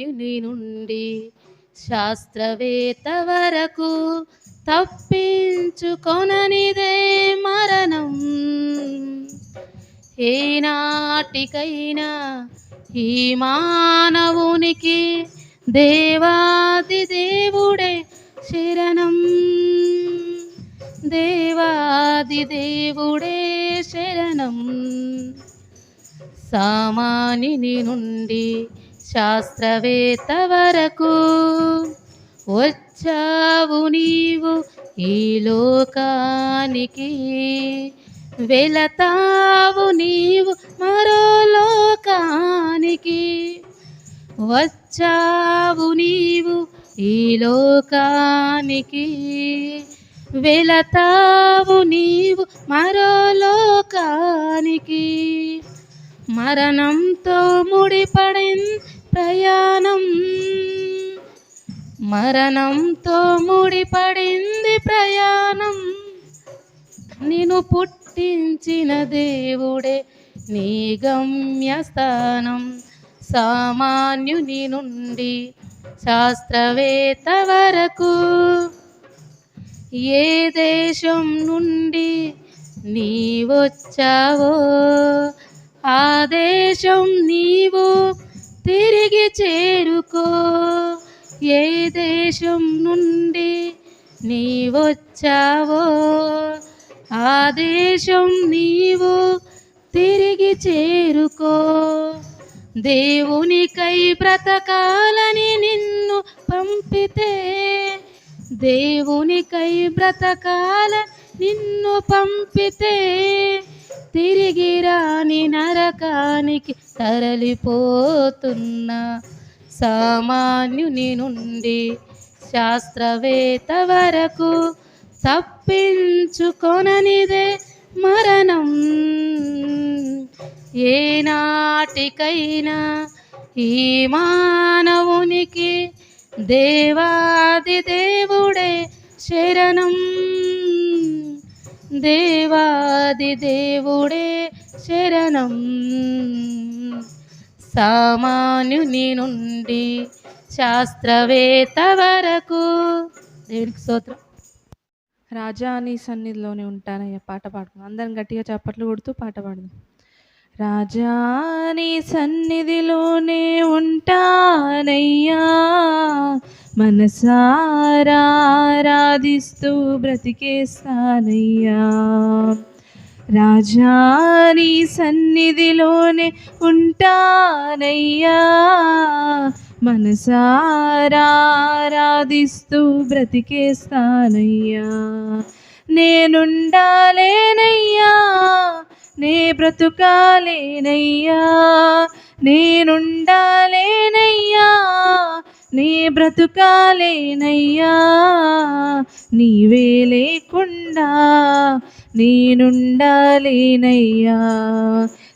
సామాన్యుని నుండి శాస్త్రవేత్త వరకు తప్పించుకొననిదే మరణం. ఏనాటికైనా ఈ మానవునికి దేవాది దేవుడే శరణం. దేవాది దేవుడే శరణం. సామాన్యుని నుండి శాస్త్రవేత్త వరకు వచ్చావు నీవు ఈ లోకానికి, వెళతావు నీవు మరో లోకానికి. వచ్చావు నీవు ఈ లోకానికి, వెళతావు నీవు మరో లోకానికి. మరణంతో ముడిపడింది ప్రయాణం, మరణంతో ముడిపడింది ప్రయాణం. నిన్ను పుట్టించిన దేవుడే నీ గమ్యస్థానం. సామాన్యుని నుండి శాస్త్రవేత్త వరకు ఏ దేశం నుండి నీవొచ్చావో ఆ దేశం నీవు తిరిగి చేరుకో. ఏ దేశం నుండి నీవొచ్చావో ఆ దేశం నీవు తిరిగి చేరుకో. దేవునికై బ్రతకాలని నిన్ను పంపితే, దేవునికై బ్రతకాలని నిన్ను పంపితే, తిరిగి రాని నరకానికి తరలిపోతున్న సామాన్యుని నుండి శాస్త్రవేత్త వరకు తప్పించుకొననిదే మరణం. ఏనాటికైనా ఈ మానవునికి దేవాది దేవుడే శరణం. దేవాది దేవుడే శరణం. సామాన్యుని నుండి శాస్త్రవేత్త వరకు. దేవునికి స్తోత్రం. రాజా నీ సన్నిధిలోనే ఉంటానయ్యా. పాట పాడుకుందాం. అందరం గట్టిగా చప్పట్లు కొడుతూ పాట పాడదాం. రాజా నీ సన్నిధిలోనే ఉంటానయ్యా, మనసారా ఆరాధిస్తూ బ్రతికేస్తానయ్యా. రాజా నీ సన్నిధిలోనే ఉంటానయ్యా, మనసారా ఆరాధిస్తూ బ్రతికేస్తానయ్యా. నేనుండాలేనయ్యా, నే బ్రతుకాలేనయ్యా. నేనుండాలేనయ్యా, నే బ్రతుకాలేనయ్యా. నీవే లేకుండా నేనుండాలేనయ్యా.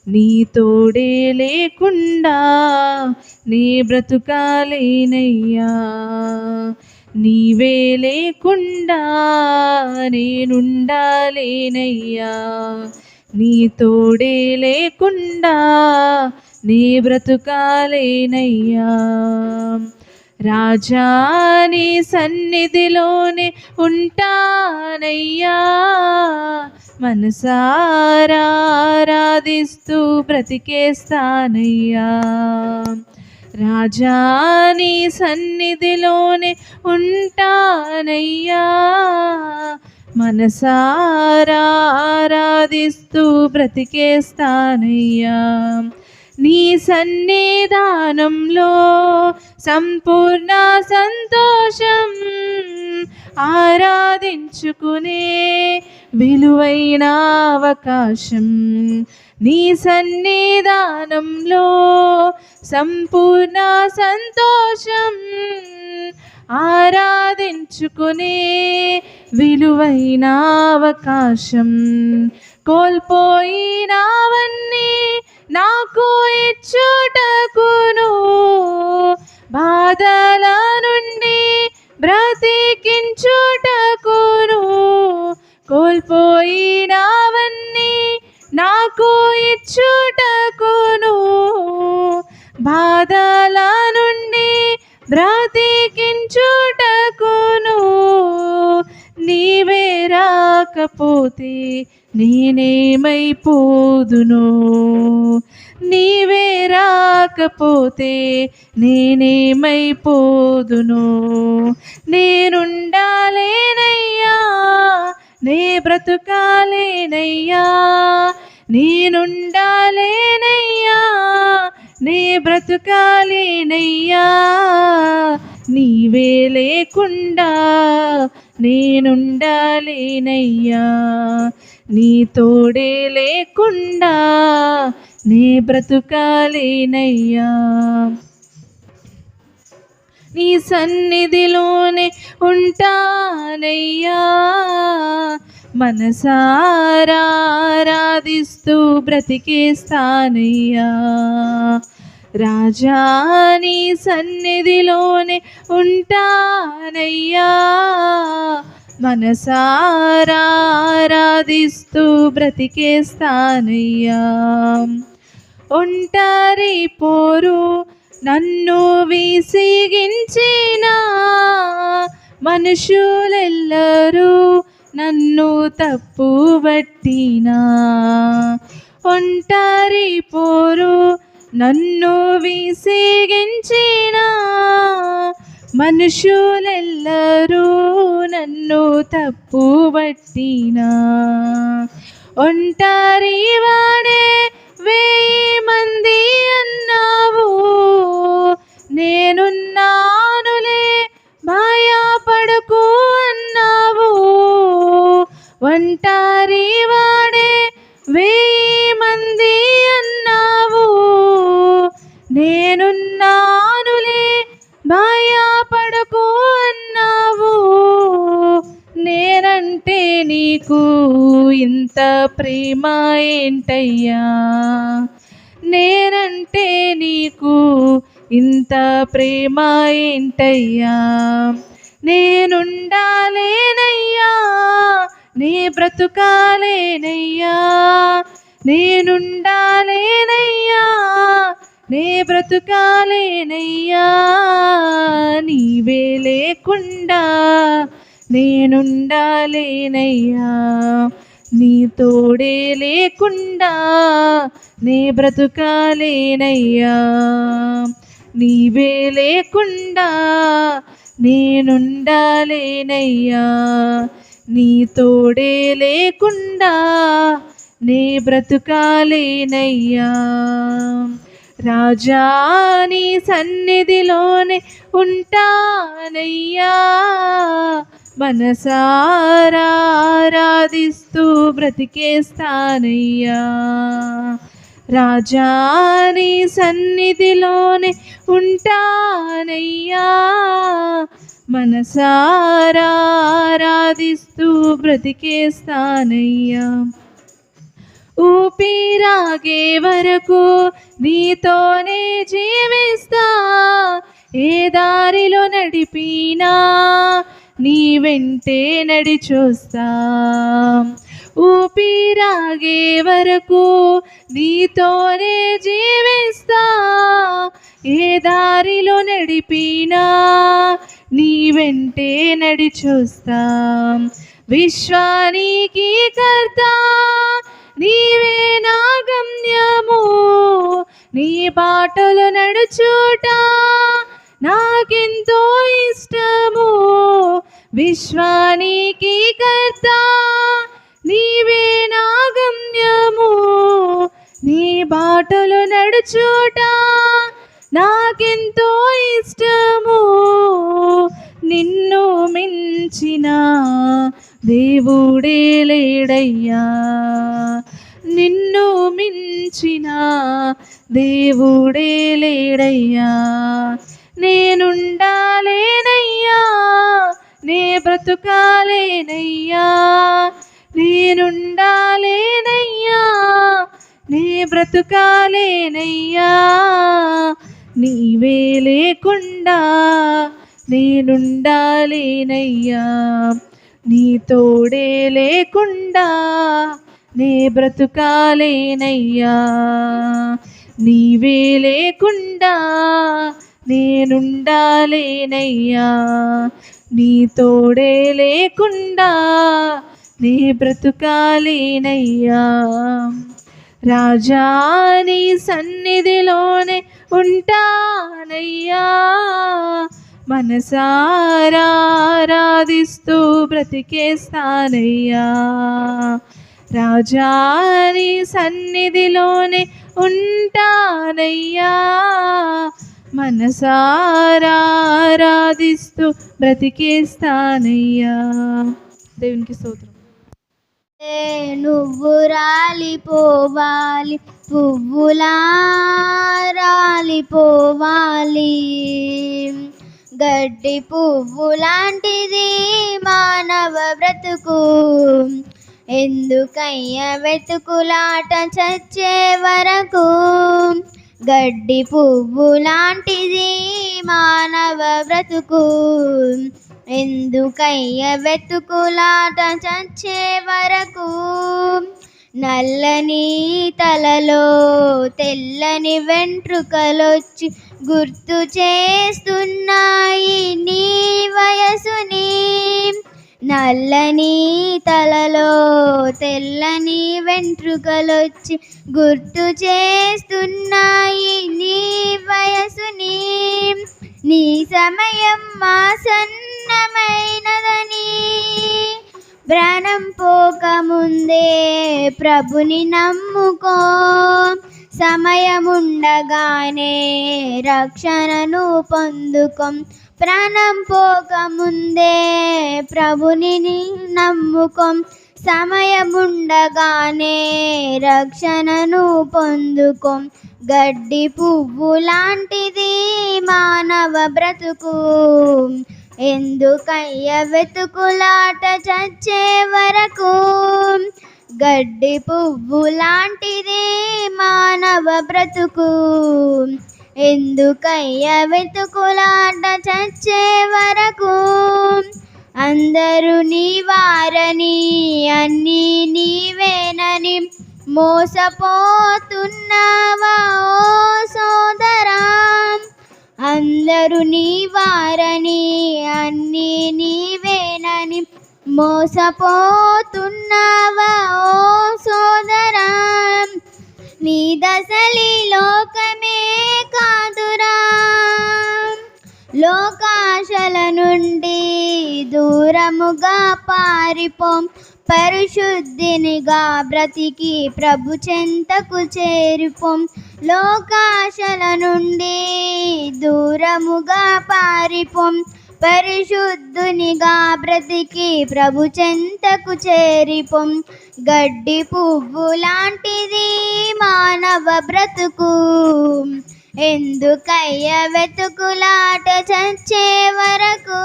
నీ తోడే లేకుండా నీ బ్రతుకాలేనయ్యా. నీవే లేకుండా నేనుండాలేనయ్యా. నీ తోడే లేకుండా నీ బ్రతుకాలేనయ్యా. రాజా నీ సన్నిధిలోనే ఉంటానయ్యా, మనసారా ఆరాధిస్తూ బ్రతికేస్తానయ్యా. రాజా నీ సన్నిధిలోనే ఉంటానయ్యా, మనసారా ఆరాధిస్తూ బ్రతికేస్తానయ్యా. నీ సన్నిధానంలో సంపూర్ణ సంతోషం, ఆరాధించుకునే విలువైన అవకాశం. నీ సన్నిధానంలో సంపూర్ణ సంతోషం, ఆరాధించుకునే విలువైన అవకాశం. కోల్పోయినవన్నీ నాకు ఇచ్చుటకును, బాధల నుండి బ్రతికించుటకును. కోల్పోయినవన్నీ నాకు ఇచ్చుటకును, బాధల నుండి బ్రతికించుటకును నీవే రాకపోతే నేనేమైపోదును, నీవే రాకపోతే నేనేమైపోదును. నేనుండాలేనయ్యా, నే బ్రతుకాలేనయ్యా, నేనుండాలేనయ్యా, నే బ్రతుకాలేనయ్యా. నీవే లేకుండా నేనుండాలేనయ్యా, నీ తోడే లేకుండా నే బ్రతుకాలేనయ్యా. నీ సన్నిధిలోనే ఉంటానయ్యా, మనసారా ఆరాధిస్తూ బ్రతికేస్తానయ్యా. రాజా నీ సన్నిధిలోనే ఉంటానయ్యా, మనసారా ఆరాధిస్తూ బ్రతికేస్తానయ్యా. ఒంటరి పోరు నన్ను విసిగించిన మనుషులెల్లరూ నన్ను తప్పుబట్టినా, ఒంటరి పోరు నన్ను విసిగించిన మనుషులెల్లరూ నన్ను తప్పుబట్టినా, ఒంటరి వాడే 1000 మంది అన్నావు, నేనున్నానులే భయపడకు అన్నావు. ఒంటరి వాడే 1000 మంది అన్నావు, నేనున్నానులే భయపడకు అన్నావు. నేనంటే నీకు ఇంత ప్రేమ ఏంటయ్యా, నేనంటే నీకు ఇంత ప్రేమ ఏంటయ్యా. నేనుండాలేనయ్యా, నీ బ్రతుకాలేనయ్యా, నేనుండాలేనయ్యా, నీ బ్రతుకాలేనయ్యా. నీవే లేకుండా నేనుండాలేనయ్యా, నీ తోడే లేకుండా నే బ్రతుకాలేనయ్యా. నీవే లేకుండా నేనుండాలేనయ్యా, నీ తోడే లేకుండా నే బ్రతుకాలేనయ్యా. రాజా నీ సన్నిధిలోనే ఉంటానయ్యా, మనసారా ఆరాధిస్తూ బ్రతికేస్తానయ్యా. రాజా నీ సన్నిధిలోనే ఉంటానయ్యా, మనసారా ఆరాధిస్తూ బ్రతికేస్తానయ్యా. ఊపిరాగే వరకు నీతోనే జీవిస్తా, ఏ దారిలో నడిపినా నీ వెంటే నడిచొస్తా. ఊపిరాగే వరకు నీతోనే జీవిస్తా, ఏ దారిలో నడిపినా నీ వెంటే నడిచొస్తా. విశ్వానికి కర్త నీవే నా గమ్యము, నీ బాటలు నడుచుట నాకెంతో ఇష్టము. విశ్వానికి కర్త నీవే నా గమ్యము, నీ బాటలు నడుచుట నాకెంతో ఇష్టము. నిన్ను మించిన దేవుడే లేడయ్యా, నిన్ను మించిన దేవుడే లేడయ్యా. నేనుండాలేనయ్యా, నే బ్రతుకాలేనయ్యా, నేనుండాలేనయ్యా, నే బ్రతుకాలేనయ్యా. నీవే లేకుండా నేనుండాలేనయ్యా, నీ తోడే లేకుండా నే బ్రతుకాలేనయ్యా. నీవే లేకుండా నేనుండాలేనయ్యా, నీ తోడే లేకుండా నీ బ్రతుకాలేనయ్యా. రాజా నీ సన్నిధిలోనే ఉంటానయ్యా, మనసారా ఆరాధిస్తూ బ్రతికేస్తానయ్యా. రాజా నీ సన్నిధిలోనే ఉంటానయ్యా, మనసారా ఆరాధిస్తూ బ్రతికేస్తానయ్యా. దేవునికి స్తోత్రం. నువ్వు రాలిపోవాలి, పువ్వులా రాలిపోవాలి. గడ్డి పువ్వు లాంటిది మానవ బ్రతుకు, ఎందుకయ్యా వెతుకులాట చచ్చే వరకు. గడ్డి పువ్వు లాంటిది మానవ బ్రతుకు, ఎందుకయ్యా వెతుకులాట చచ్చే వరకు. నల్లని తలలో తెల్లని వెంట్రుకలొచ్చి గుర్తు చేస్తున్నాయి నీ వయసుని. నల్లని తలలో తెల్లని వెంట్రుకలొచ్చి గుర్తు చేస్తున్నాయి నీ వయసుని. నీ సమయం ఆసన్నమైనదని ప్రాణం పోకముందే ప్రభుని నమ్ముకో. సమయముండగానే రక్షణను పొందుకో. ప్రాణం పోకముందే ప్రభుని నమ్ముకో. సమయముండగానే రక్షణను పొందుకో. గడ్డి పువ్వు లాంటిది మానవ బ్రతుకు, ఎందుకయ్యా వెతుకులాట చచ్చే వరకు. గడ్డి పువ్వు లాంటిది మానవ బ్రతుకు, ఎందుకయ్యా వెతుకులాట చచ్చే వరకు. అందరూ నీ వారని అన్నీ నీవేనని మోసపోతున్నావా ఓ సోదరా. అందరూ నీ వారని అన్నీ నీవేనని మోసపోతున్నావా ఓ సోదరా. నీ దశలి లోకమే కాదురా, లోకాశల నుండి దూరముగా పారిపోం. పరిశుద్ధినిగా బ్రతికి ప్రభు చెంతకు చేరిపోం. లోకాశల నుండి దూరముగా పారిపోం. పరిశుద్ధునిగా బ్రతికి ప్రభు చెంతకు చేరిపోం. గడ్డి పువ్వు లాంటిది మానవ బ్రతుకు, ఎందుకయ్యా వెతుకులాట చచ్చే వరకు.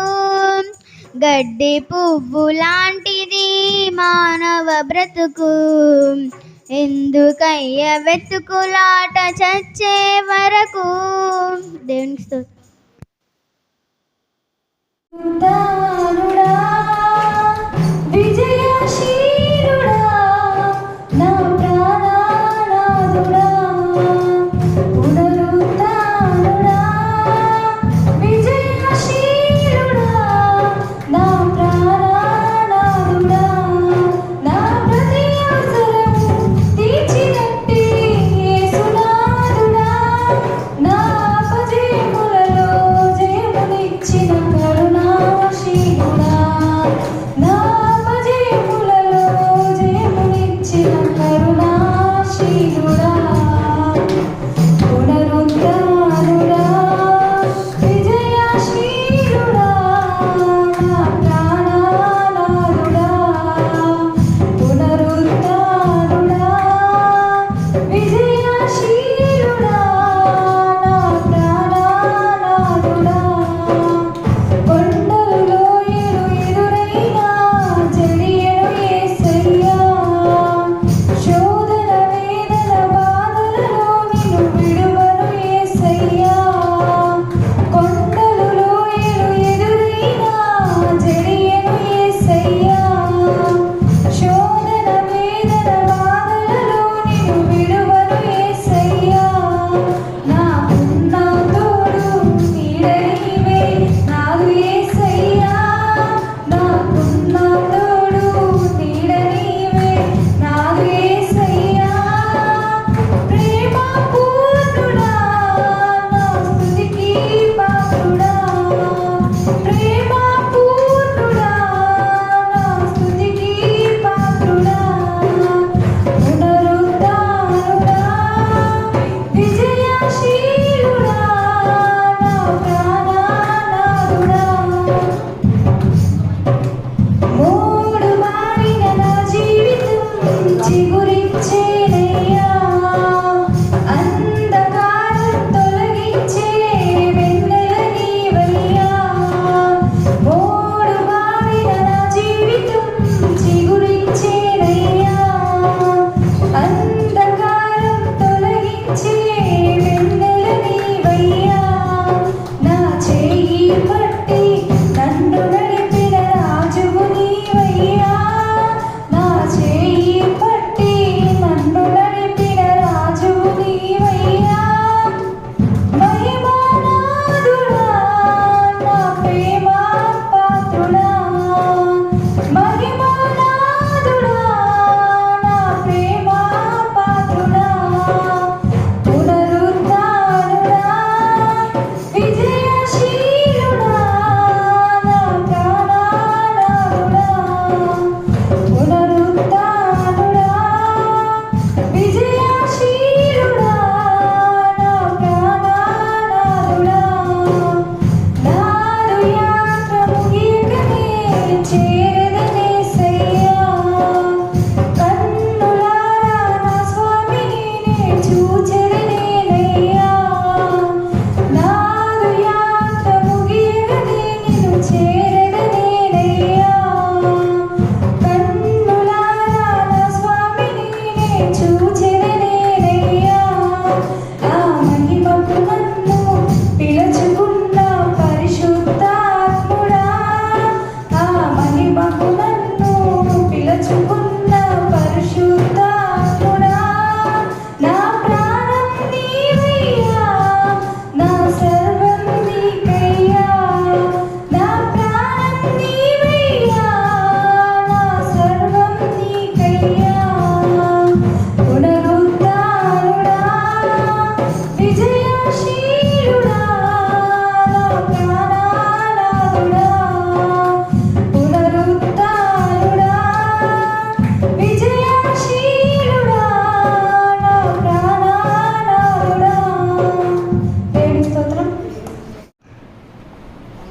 గడ్డి పువ్వు లాంటిది మానవ బ్రతుకు, ఎందుకయ్యా వెతుకులాట చచ్చే వరకు. దేవునికి స్తోత్రం. విజయశీలుడా నా ప్రాణనాథుడా, పునరుత్థానుడా. విజయశీలుడా నా ప్రాణనాథుడా, నా ప్రతి అవసరము తీర్చినట్టి యేసునాథుడా. నా అపజయములలో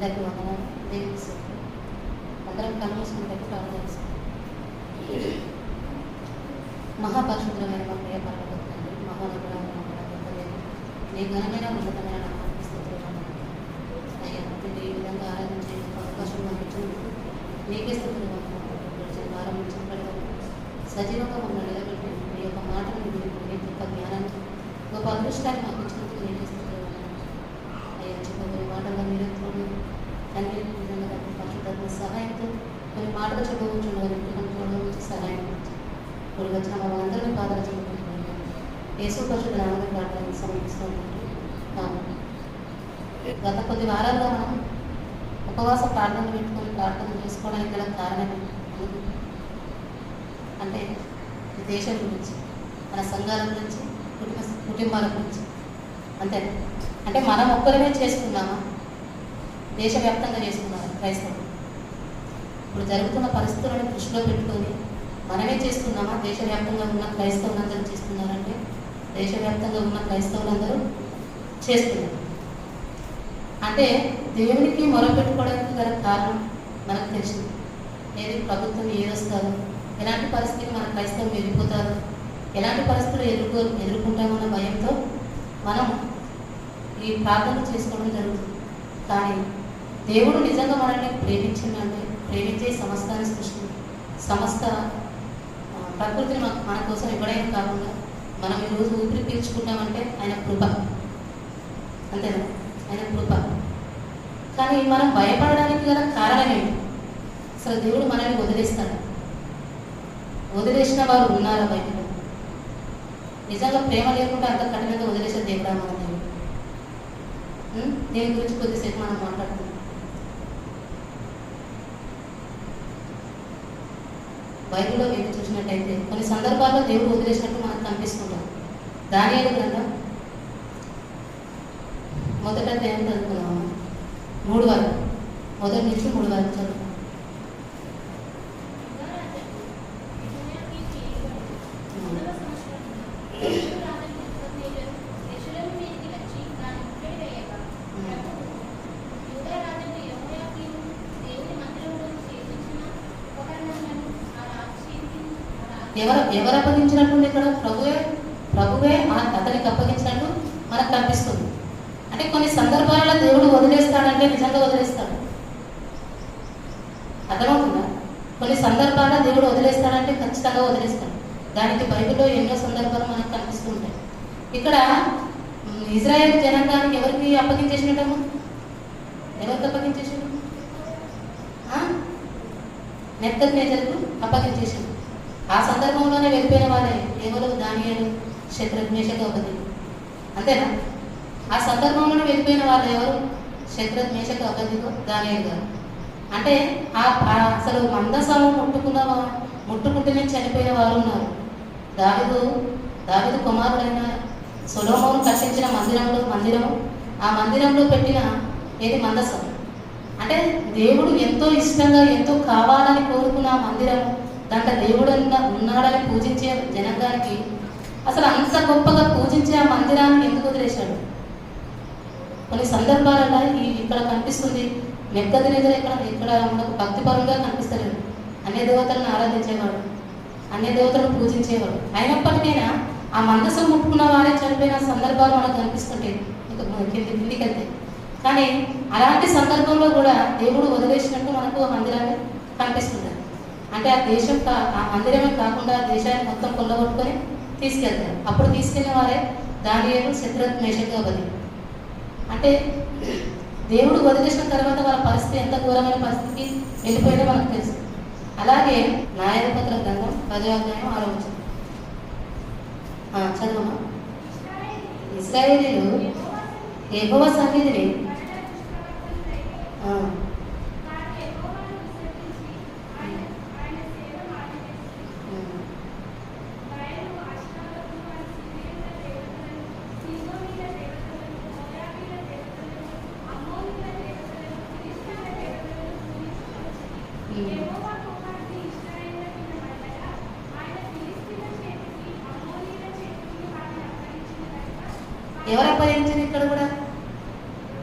అందరికీ వందనాలు. దేవునికి స్తోత్రం. అందరం కళ్ళు మూసుకుంటే ప్రార్థన చేస్తాం. మహాపరిశుద్ధమైన మా ప్రియ పరలోక తండ్రి, మహానుభావుడైన మా తండ్రి, నీ ఘనమైన ఉన్నతమైన నామానికి స్తోత్రాలు. అయ్యా మీరు ఈ విధంగా ఆరాధించే అవకాశం మాకు ఇచ్చినందుకు నీకే స్తోత్రాలు. గడిచిన వారం నుంచి సజీవంగా మమ్మల్ని నిలబెట్టి మీ యొక్క మాటలను మీ గొప్ప జ్ఞానాన్ని గొప్ప అదృష్టాన్ని మాకు ఇచ్చినందుకు నీకే స్తోత్రాలు. అయ్యా చెప్పబోయే మాటల్లో మీరు తోడు తండ్రి నిజంగా పరిశుద్ధాత్మ సహాయంతో కొన్ని మాటలు చెప్పవచ్చున్నారు. ఇంటికి సహాయం ఇప్పుడు వచ్చిన మా అందరినీ పాదాలు చెప్పుకుంటున్నాను. యేసు పరిశుద్ధ నామమున ప్రార్థన సమర్పిస్తూ గత కొద్ది వారాలుగా మనం ఉపవాస ప్రార్థన పెట్టుకొని ప్రార్థన చేసుకోవడానికి గల కారణం అంటే ఈ దేశం గురించి, మన సంఘాల గురించి, కుటుంబాల గురించి అంతే. అంటే మనం ఒక్కరమే చేసుకున్నామా, దేశవ్యాప్తంగా చేసుకున్నాము క్రైస్తవులు. ఇప్పుడు జరుగుతున్న పరిస్థితులను దృష్టిలో పెట్టుకొని మనమే చేస్తున్నామా, దేశవ్యాప్తంగా ఉన్న క్రైస్తవులందరూ చేస్తున్నారంటే దేశవ్యాప్తంగా ఉన్న క్రైస్తవులందరూ చేస్తున్నారు. అంటే దేవునికి మొరపెట్టుకోవడానికి గల కారణం మనకు తెలిసింది. ఏది ప్రభుత్వం ఏదొస్తారో, ఎలాంటి పరిస్థితికి మన క్రైస్తవం వెళ్ళిపోతారో, ఎలాంటి పరిస్థితులు ఎదుర్కొంటామన్న భయంతో మనం ఈ ప్రార్థన చేసుకోవడం జరుగుతుంది. కానీ దేవుడు నిజంగా మనల్ని ప్రేమించిందంటే, ప్రేమించే సమస్తాన్ని సృష్టి సమస్త ప్రకృతిని మన కోసం ఇవ్వడం కాకుండా మనం ఈరోజు ఊపిరి పీల్చుకుంటామంటే ఆయన కృప, అంతేనా? ఆయన కృప. కానీ మనం భయపడడానికి గల కారణం ఏంటి? అసలు దేవుడు మనల్ని వదిలేస్తాడు? వదిలేసిన వారు ఉన్నారా బయటలో? నిజంగా ప్రేమ లేకుండా అంత కఠినంగా వదిలేసే దేవుడా మన దేవుడు? దీని గురించి కొద్దిసేపు మనం మాట్లాడుతున్నాం. బైబిల్లో మీరు చూసినట్టయితే కొన్ని సందర్భాల్లో దేవుడు వదిలేసినట్టు మనకు కనిపిస్తుంటాం. దానియేలు గ్రంథం మొదట దేవుడు చదువుకున్నాము 3 వరకు, మొదటి నుంచి 3 వరకు చదువుకున్నాం. ఎవరు అప్పగించినట్టు ఇక్కడ ప్రభువే అతనికి అప్పగించినట్టు మనకు కనిపిస్తుంది. అంటే కొన్ని సందర్భాలలో దేవుడు వదిలేస్తాడంటే నిజంగా వదిలేస్తాడు. అర్థమవుతుందా? కొన్ని సందర్భాల్లో దేవుడు వదిలేస్తాడంటే ఖచ్చితంగా వదిలేస్తాడు. దానికి బైబిల్లో ఎన్నో సందర్భాలు మనకు కనిపిస్తుంటాయి. ఇక్కడ ఇజ్రాయేల్ జనాంగానికి ఎవరికి అప్పగించేసినట్టము? ఎవరికి అప్పగించేసాడు? నెబుకద్నెజరుకు అప్పగించేసాడు. ఆ సందర్భంలోనే వెళ్ళిపోయిన వారే ఎవరు? దానియేలు, షద్రక్, మేషక్, అబేద్నెగో. అంతేనా? ఆ సందర్భంలోనే వెళ్ళిపోయిన వాళ్ళు ఎవరు? షద్రక్, మేషక్, అబేద్నెగో, దానియేలు గారు. అంటే అసలు మందసము ముట్టుకుంటూనే చనిపోయిన వారు ఉన్నారు. దావీదు కుమారుడైన సొలొమోను కట్టించిన మందిరము, ఆ మందిరంలో పెట్టిన ఏది మందసం. అంటే దేవుడు ఎంతో ఇష్టంగా, ఎంతో కావాలని కోరుకున్న ఆ మందిరము, దాంట్లో దేవుడు ఉన్నాడని పూజించే జనాంగానికి అసలు అంత గొప్పగా పూజించే ఆ మందిరాన్ని ఎందుకు వదిలేశాడు? కొన్ని సందర్భాలలో ఇక్కడ కనిపిస్తుంది. నెబుకద్నెజరు ఇక్కడ మనకు భక్తిపరంగా కనిపిస్తలేదు. అన్య దేవతలను ఆరాధించేవాడు, అన్య దేవతలను పూజించేవాడు. అయినప్పటికైనా ఆ మందసం ముట్టుకున్న వారే చనిపోయిన సందర్భాలు మనకు కనిపిస్తుంటాయి కిందికి వెళ్తే. కానీ అలాంటి సందర్భంలో కూడా దేవుడు వదిలేసినట్టు మనకు ఆ మందిరాన్ని కనిపిస్తుంది. అంటే ఆ మందిరమే కాకుండా దేశాన్ని మొత్తం కొల్లగొట్టుకొని తీసుకెళ్తారు. అప్పుడు తీసుకెళ్ళిన వారే దానియేలు, షద్రక్, మేషక్, అబేద్నెగో. అంటే దేవుడు వదిలేసిన తర్వాత వాళ్ళ పరిస్థితి ఎంత ఘోరమైన పరిస్థితికి వెళ్ళిపోయిందో మనకు తెలుసు. అలాగే న్యాయాధిపతుల గ్రంథం 10వ అధ్యాయం 6వ వచనం చదువుమా. ఇశ్రాయేలీయులు యెహోవా సన్నిధిని ఎవరు అప్పగించారు? ఇక్కడ కూడా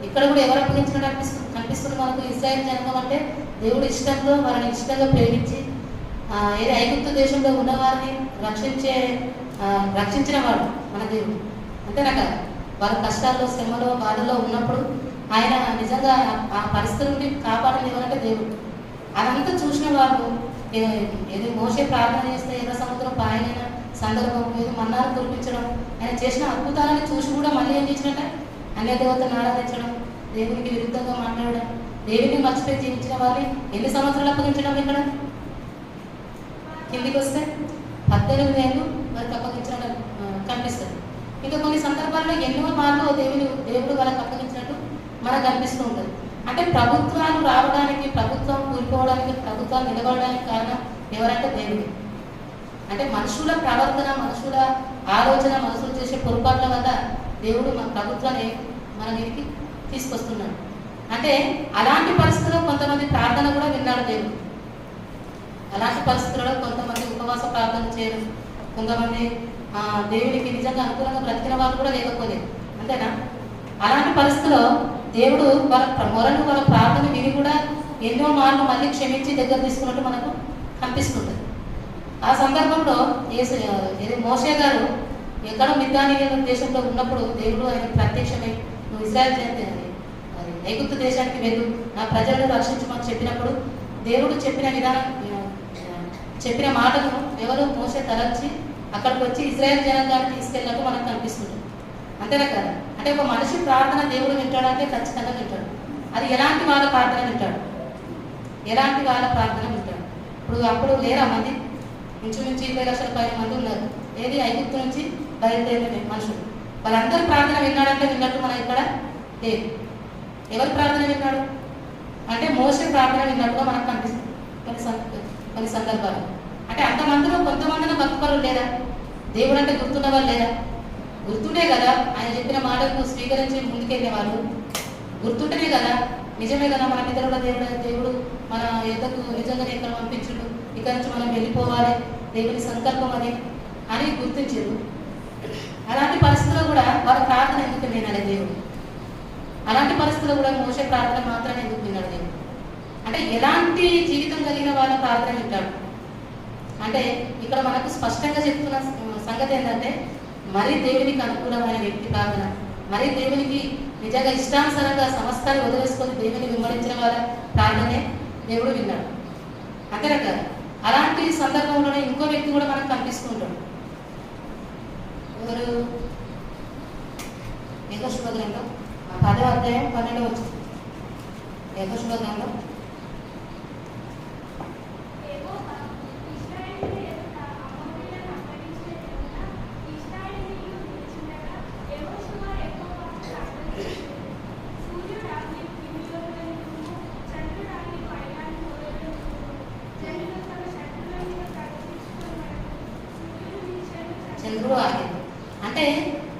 ఇక్కడ కూడా ఎవరు అప్పగించినట్టు కనిపిస్తుంది మనకు. ఇశ్రాయేల్ జనాంగం అంటే దేవుడు ఇష్టంలో వాళ్ళని ఇష్టంగా ప్రేమించి ఏది ఐగుప్తు దేశంలో ఉన్న వారిని రక్షించిన వాడు మన దేవుడు. అంతేనా కదా? వాళ్ళ కష్టాల్లో శ్రమలో బాధల్లో ఉన్నప్పుడు ఆయన నిజంగా ఆ పరిస్థితుల నుండి కాపాడని ఎవరంటే దేవుడు. అదంతా చూసిన వాళ్ళు ఏదో మోసే ప్రార్థన చేస్తే ఎర్ర సముద్రం పాయనైన సందర్భం, ఏదో మన్నాను కురిపించడం, ఆయన చేసిన అద్భుతాలను చూసి కూడా మళ్ళీ ఏం చేసినట్ట అన్య దేవతను ఆరాధించడం, దేవునికి విరుద్ధంగా మాట్లాడడం, దేవుడిని మర్చిపోయి జీవించిన వారిని ఎన్ని సంవత్సరాలు అప్పగించడం ఇక్కడ కిందికి వస్తే 18 ఏళ్ళు వారికి అప్పగించడం కనిపిస్తుంది. ఇంకా కొన్ని సందర్భాల్లో ఎన్నో మార్లు దేవుడు వాళ్ళకి అప్పగించినట్టు మనకు కనిపిస్తూ ఉంటుంది. అంటే ప్రభుత్వాలు రావడానికి, ప్రభుత్వం కూలిపోవడానికి, ప్రభుత్వాలు నిలబడడానికి కారణం ఎవరంటే దేవుడు. అంటే మనుషుల ప్రవర్తన, మనుషుల ఆలోచన, మనుషులు చేసే పొరపాట్ల వల్ల దేవుడు మన ప్రభుత్వాన్ని మన మీదకి తీసుకొస్తున్నాడు. అంటే అలాంటి పరిస్థితుల్లో కొంతమంది ప్రార్థన కూడా విన్నాడు దేవుడు. అలాంటి పరిస్థితుల్లో కొంతమంది ఉపవాస ప్రార్థన చేయడం, కొంతమంది దేవుడికి నిజంగా అనుకూలంగా బ్రతికిన వాళ్ళు కూడా లేకపోలేదు. అంతేనా? అలాంటి పరిస్థితుల్లో దేవుడు వాళ్ళ ప్రార్థన విని కూడా ఎన్నో మార్లు మళ్ళీ క్షమించి దగ్గర తీసుకున్నట్టు మనకు కనిపిస్తుంది. ఆ సందర్భంలో మోషే గారు ఎక్కడో మిద్యానీయ దేశంలో ఉన్నప్పుడు దేవుడు ఆయన ప్రత్యక్షమై నువ్వు ఇశ్రాయేల్ ఐగుప్తు దేశానికి వెళ్ళు, నా ప్రజలను రక్షించమని చెప్పినప్పుడు దేవుడు చెప్పిన మాటలను ఎవరు మోసే తరచి అక్కడికి వచ్చి ఇశ్రాయేల్ జనాంగాన్ని తీసుకెళ్ళినట్టు మనకు కనిపిస్తుంది. అంతేనా కదా? అంటే ఒక మనిషి ప్రార్థన దేవుడు వింటాడంటే ఖచ్చితంగా వింటాడు. అది ఎలాంటి వాళ్ళ ప్రార్థన వింటాడు, ఎలాంటి వాళ్ళ ప్రార్థన వింటాడు. అప్పుడు లేరా మంది, ఇంచుమించు 20 లక్షల పైన మంది ఉన్నారు. ఏది ఐగుప్తు నుంచి బయలుదేరిన మనుషులు, వాళ్ళందరూ ప్రార్థన విన్నాడంటే విన్నట్టు మనం ఇక్కడ లేదు. ఎవరి ప్రార్థన విన్నాడు అంటే మోసే ప్రార్థన విన్నట్టుగా మనకు కనిపిస్తుంది కొన్ని సందర్భాలు. అంటే అంతమందిలో కొంతమందిన భక్తులు లేరా? దేవుడు అంటే గుర్తున్న వాళ్ళు లేరా? గుర్తుండే కదా ఆయన చెప్పిన మాటకు స్వీకరించి ముందుకెళ్ళే వాళ్ళు. గుర్తుంటేనే కదా, నిజమే కదా మన పితరుల దేవుడు మన ఎద్దకు నిజంగానే ఎక్కడ పంపించుడు, ఇక్కడ నుంచి మనం వెళ్ళిపోవాలి, దేవుని సంకల్పం అది అని గుర్తించారు. అలాంటి పరిస్థితుల్లో కూడా వాళ్ళ ప్రార్థన ఎందుకు వినాలి దేవుడు? అలాంటి పరిస్థితుల్లో కూడా మోసే ప్రార్థన మాత్రమే ఎందుకు విన్నాడు దేవుడు? అంటే ఎలాంటి జీవితం కలిగిన వాళ్ళ ప్రార్థన వింటాడు అంటే ఇక్కడ మనకు స్పష్టంగా చెప్తున్న సంగతి ఏంటంటే, మరి దేవునికి అనుకూలమైన వ్యక్తి ప్రార్థన, మరి దేవునికి నిజంగా ఇష్టానుసారంగా సమస్తాన్ని వదిలేసుకొని దేవుని వెంబడించిన వాళ్ళ ప్రార్థనే దేవుడు విన్నాడు. అంతేనా కదా? అలాంటి సందర్భంలోనే ఇంకో వ్యక్తి కూడా మనకు కనిపిస్తూ ఉంటాడు. ఎవరు? ఏకశుభ గ్రంథం 10వ అధ్యాయం 12వ వచనం. ఏకశుభ గ్రంథం చంద్రుడు ఆగింది. అంటే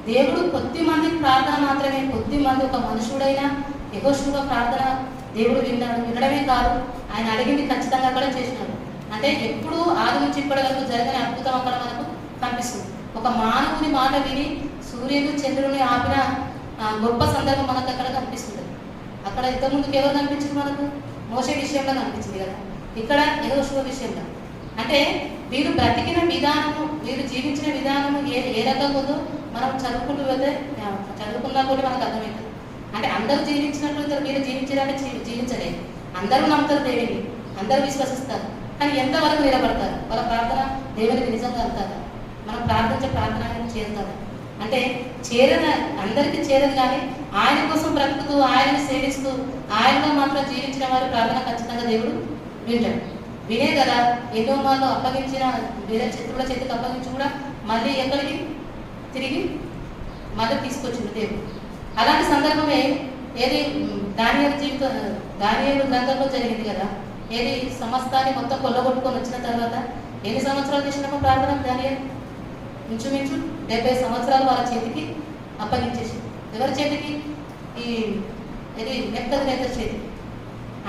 దేవుడు కొద్ది మంది ప్రార్థన మాత్రమే, కొద్ది మంది ఒక మనుషుడైనా యెహోషువ ప్రార్థన దేవుడు వినడమే కాదు, ఆయన అడిగింది ఖచ్చితంగా అక్కడ చేసినాడు. అంటే ఎప్పుడు ఆది నుంచి ఇప్పటి వరకు జరిగిన అద్భుతం అక్కడ మనకు కనిపిస్తుంది. ఒక మానవుని మాట విని సూర్యుడు చంద్రుని ఆపిన గొప్ప సందర్భం మనకు అక్కడ కనిపిస్తుంది. అక్కడ ఇంతకుముందుకు ఎవరు కనిపించింది మనకు? మోసే విషయంలో కనిపించింది కదా, ఇక్కడ యెహోషువ విషయంలో. అంటే వీరు బ్రతికిన విధానము, వీరు జీవించిన విధానము ఏ రకంగా ఉందో మనం చదువుకుంటూ వెళ్తే చదువుకున్నా కూడా మనకు అర్థమవుతుంది. అంటే అందరూ జీవించినట్లు వీరు జీవించడానికి జీవించలేదు. అందరూ నమ్ముతారు దేవుని, అందరూ విశ్వసిస్తారు, కానీ ఎంతవరకు నిలబడతారు? వాళ్ళ ప్రార్థన దేవునికి నిజంగా అంటారా? మనం ప్రార్థించే ప్రార్థన చేరుతారు అంటే అందరికీ చేరదు, కానీ ఆయన కోసం బ్రతుకుతూ ఆయనను సేవిస్తూ ఆయనలో మాత్రం జీవించిన వారి ప్రార్థన ఖచ్చితంగా దేవుడు వింటాడు. వినే కదా ఎన్నో మార్లు అప్పగించిన వేరే శత్రువుల చేతికి అప్పగించి కూడా మళ్ళీ ఎక్కడికి తిరిగి మళ్ళీ తీసుకొచ్చింది దేవుడు. అలాంటి సందర్భమే ఏది దానియేలు గ్రంథంలో జరిగింది కదా. ఏది సమస్తాన్ని మొత్తం కొల్లగొట్టుకొని వచ్చిన తర్వాత ఎన్ని సంవత్సరాలు చేసినామో ప్రార్థన దానియేలు? ఇంచుమించు 70 సంవత్సరాలు వాళ్ళ చేతికి అప్పగించేసి. ఎవరి చేతికి? ఇది నెప్తనేతర్ చేతికి.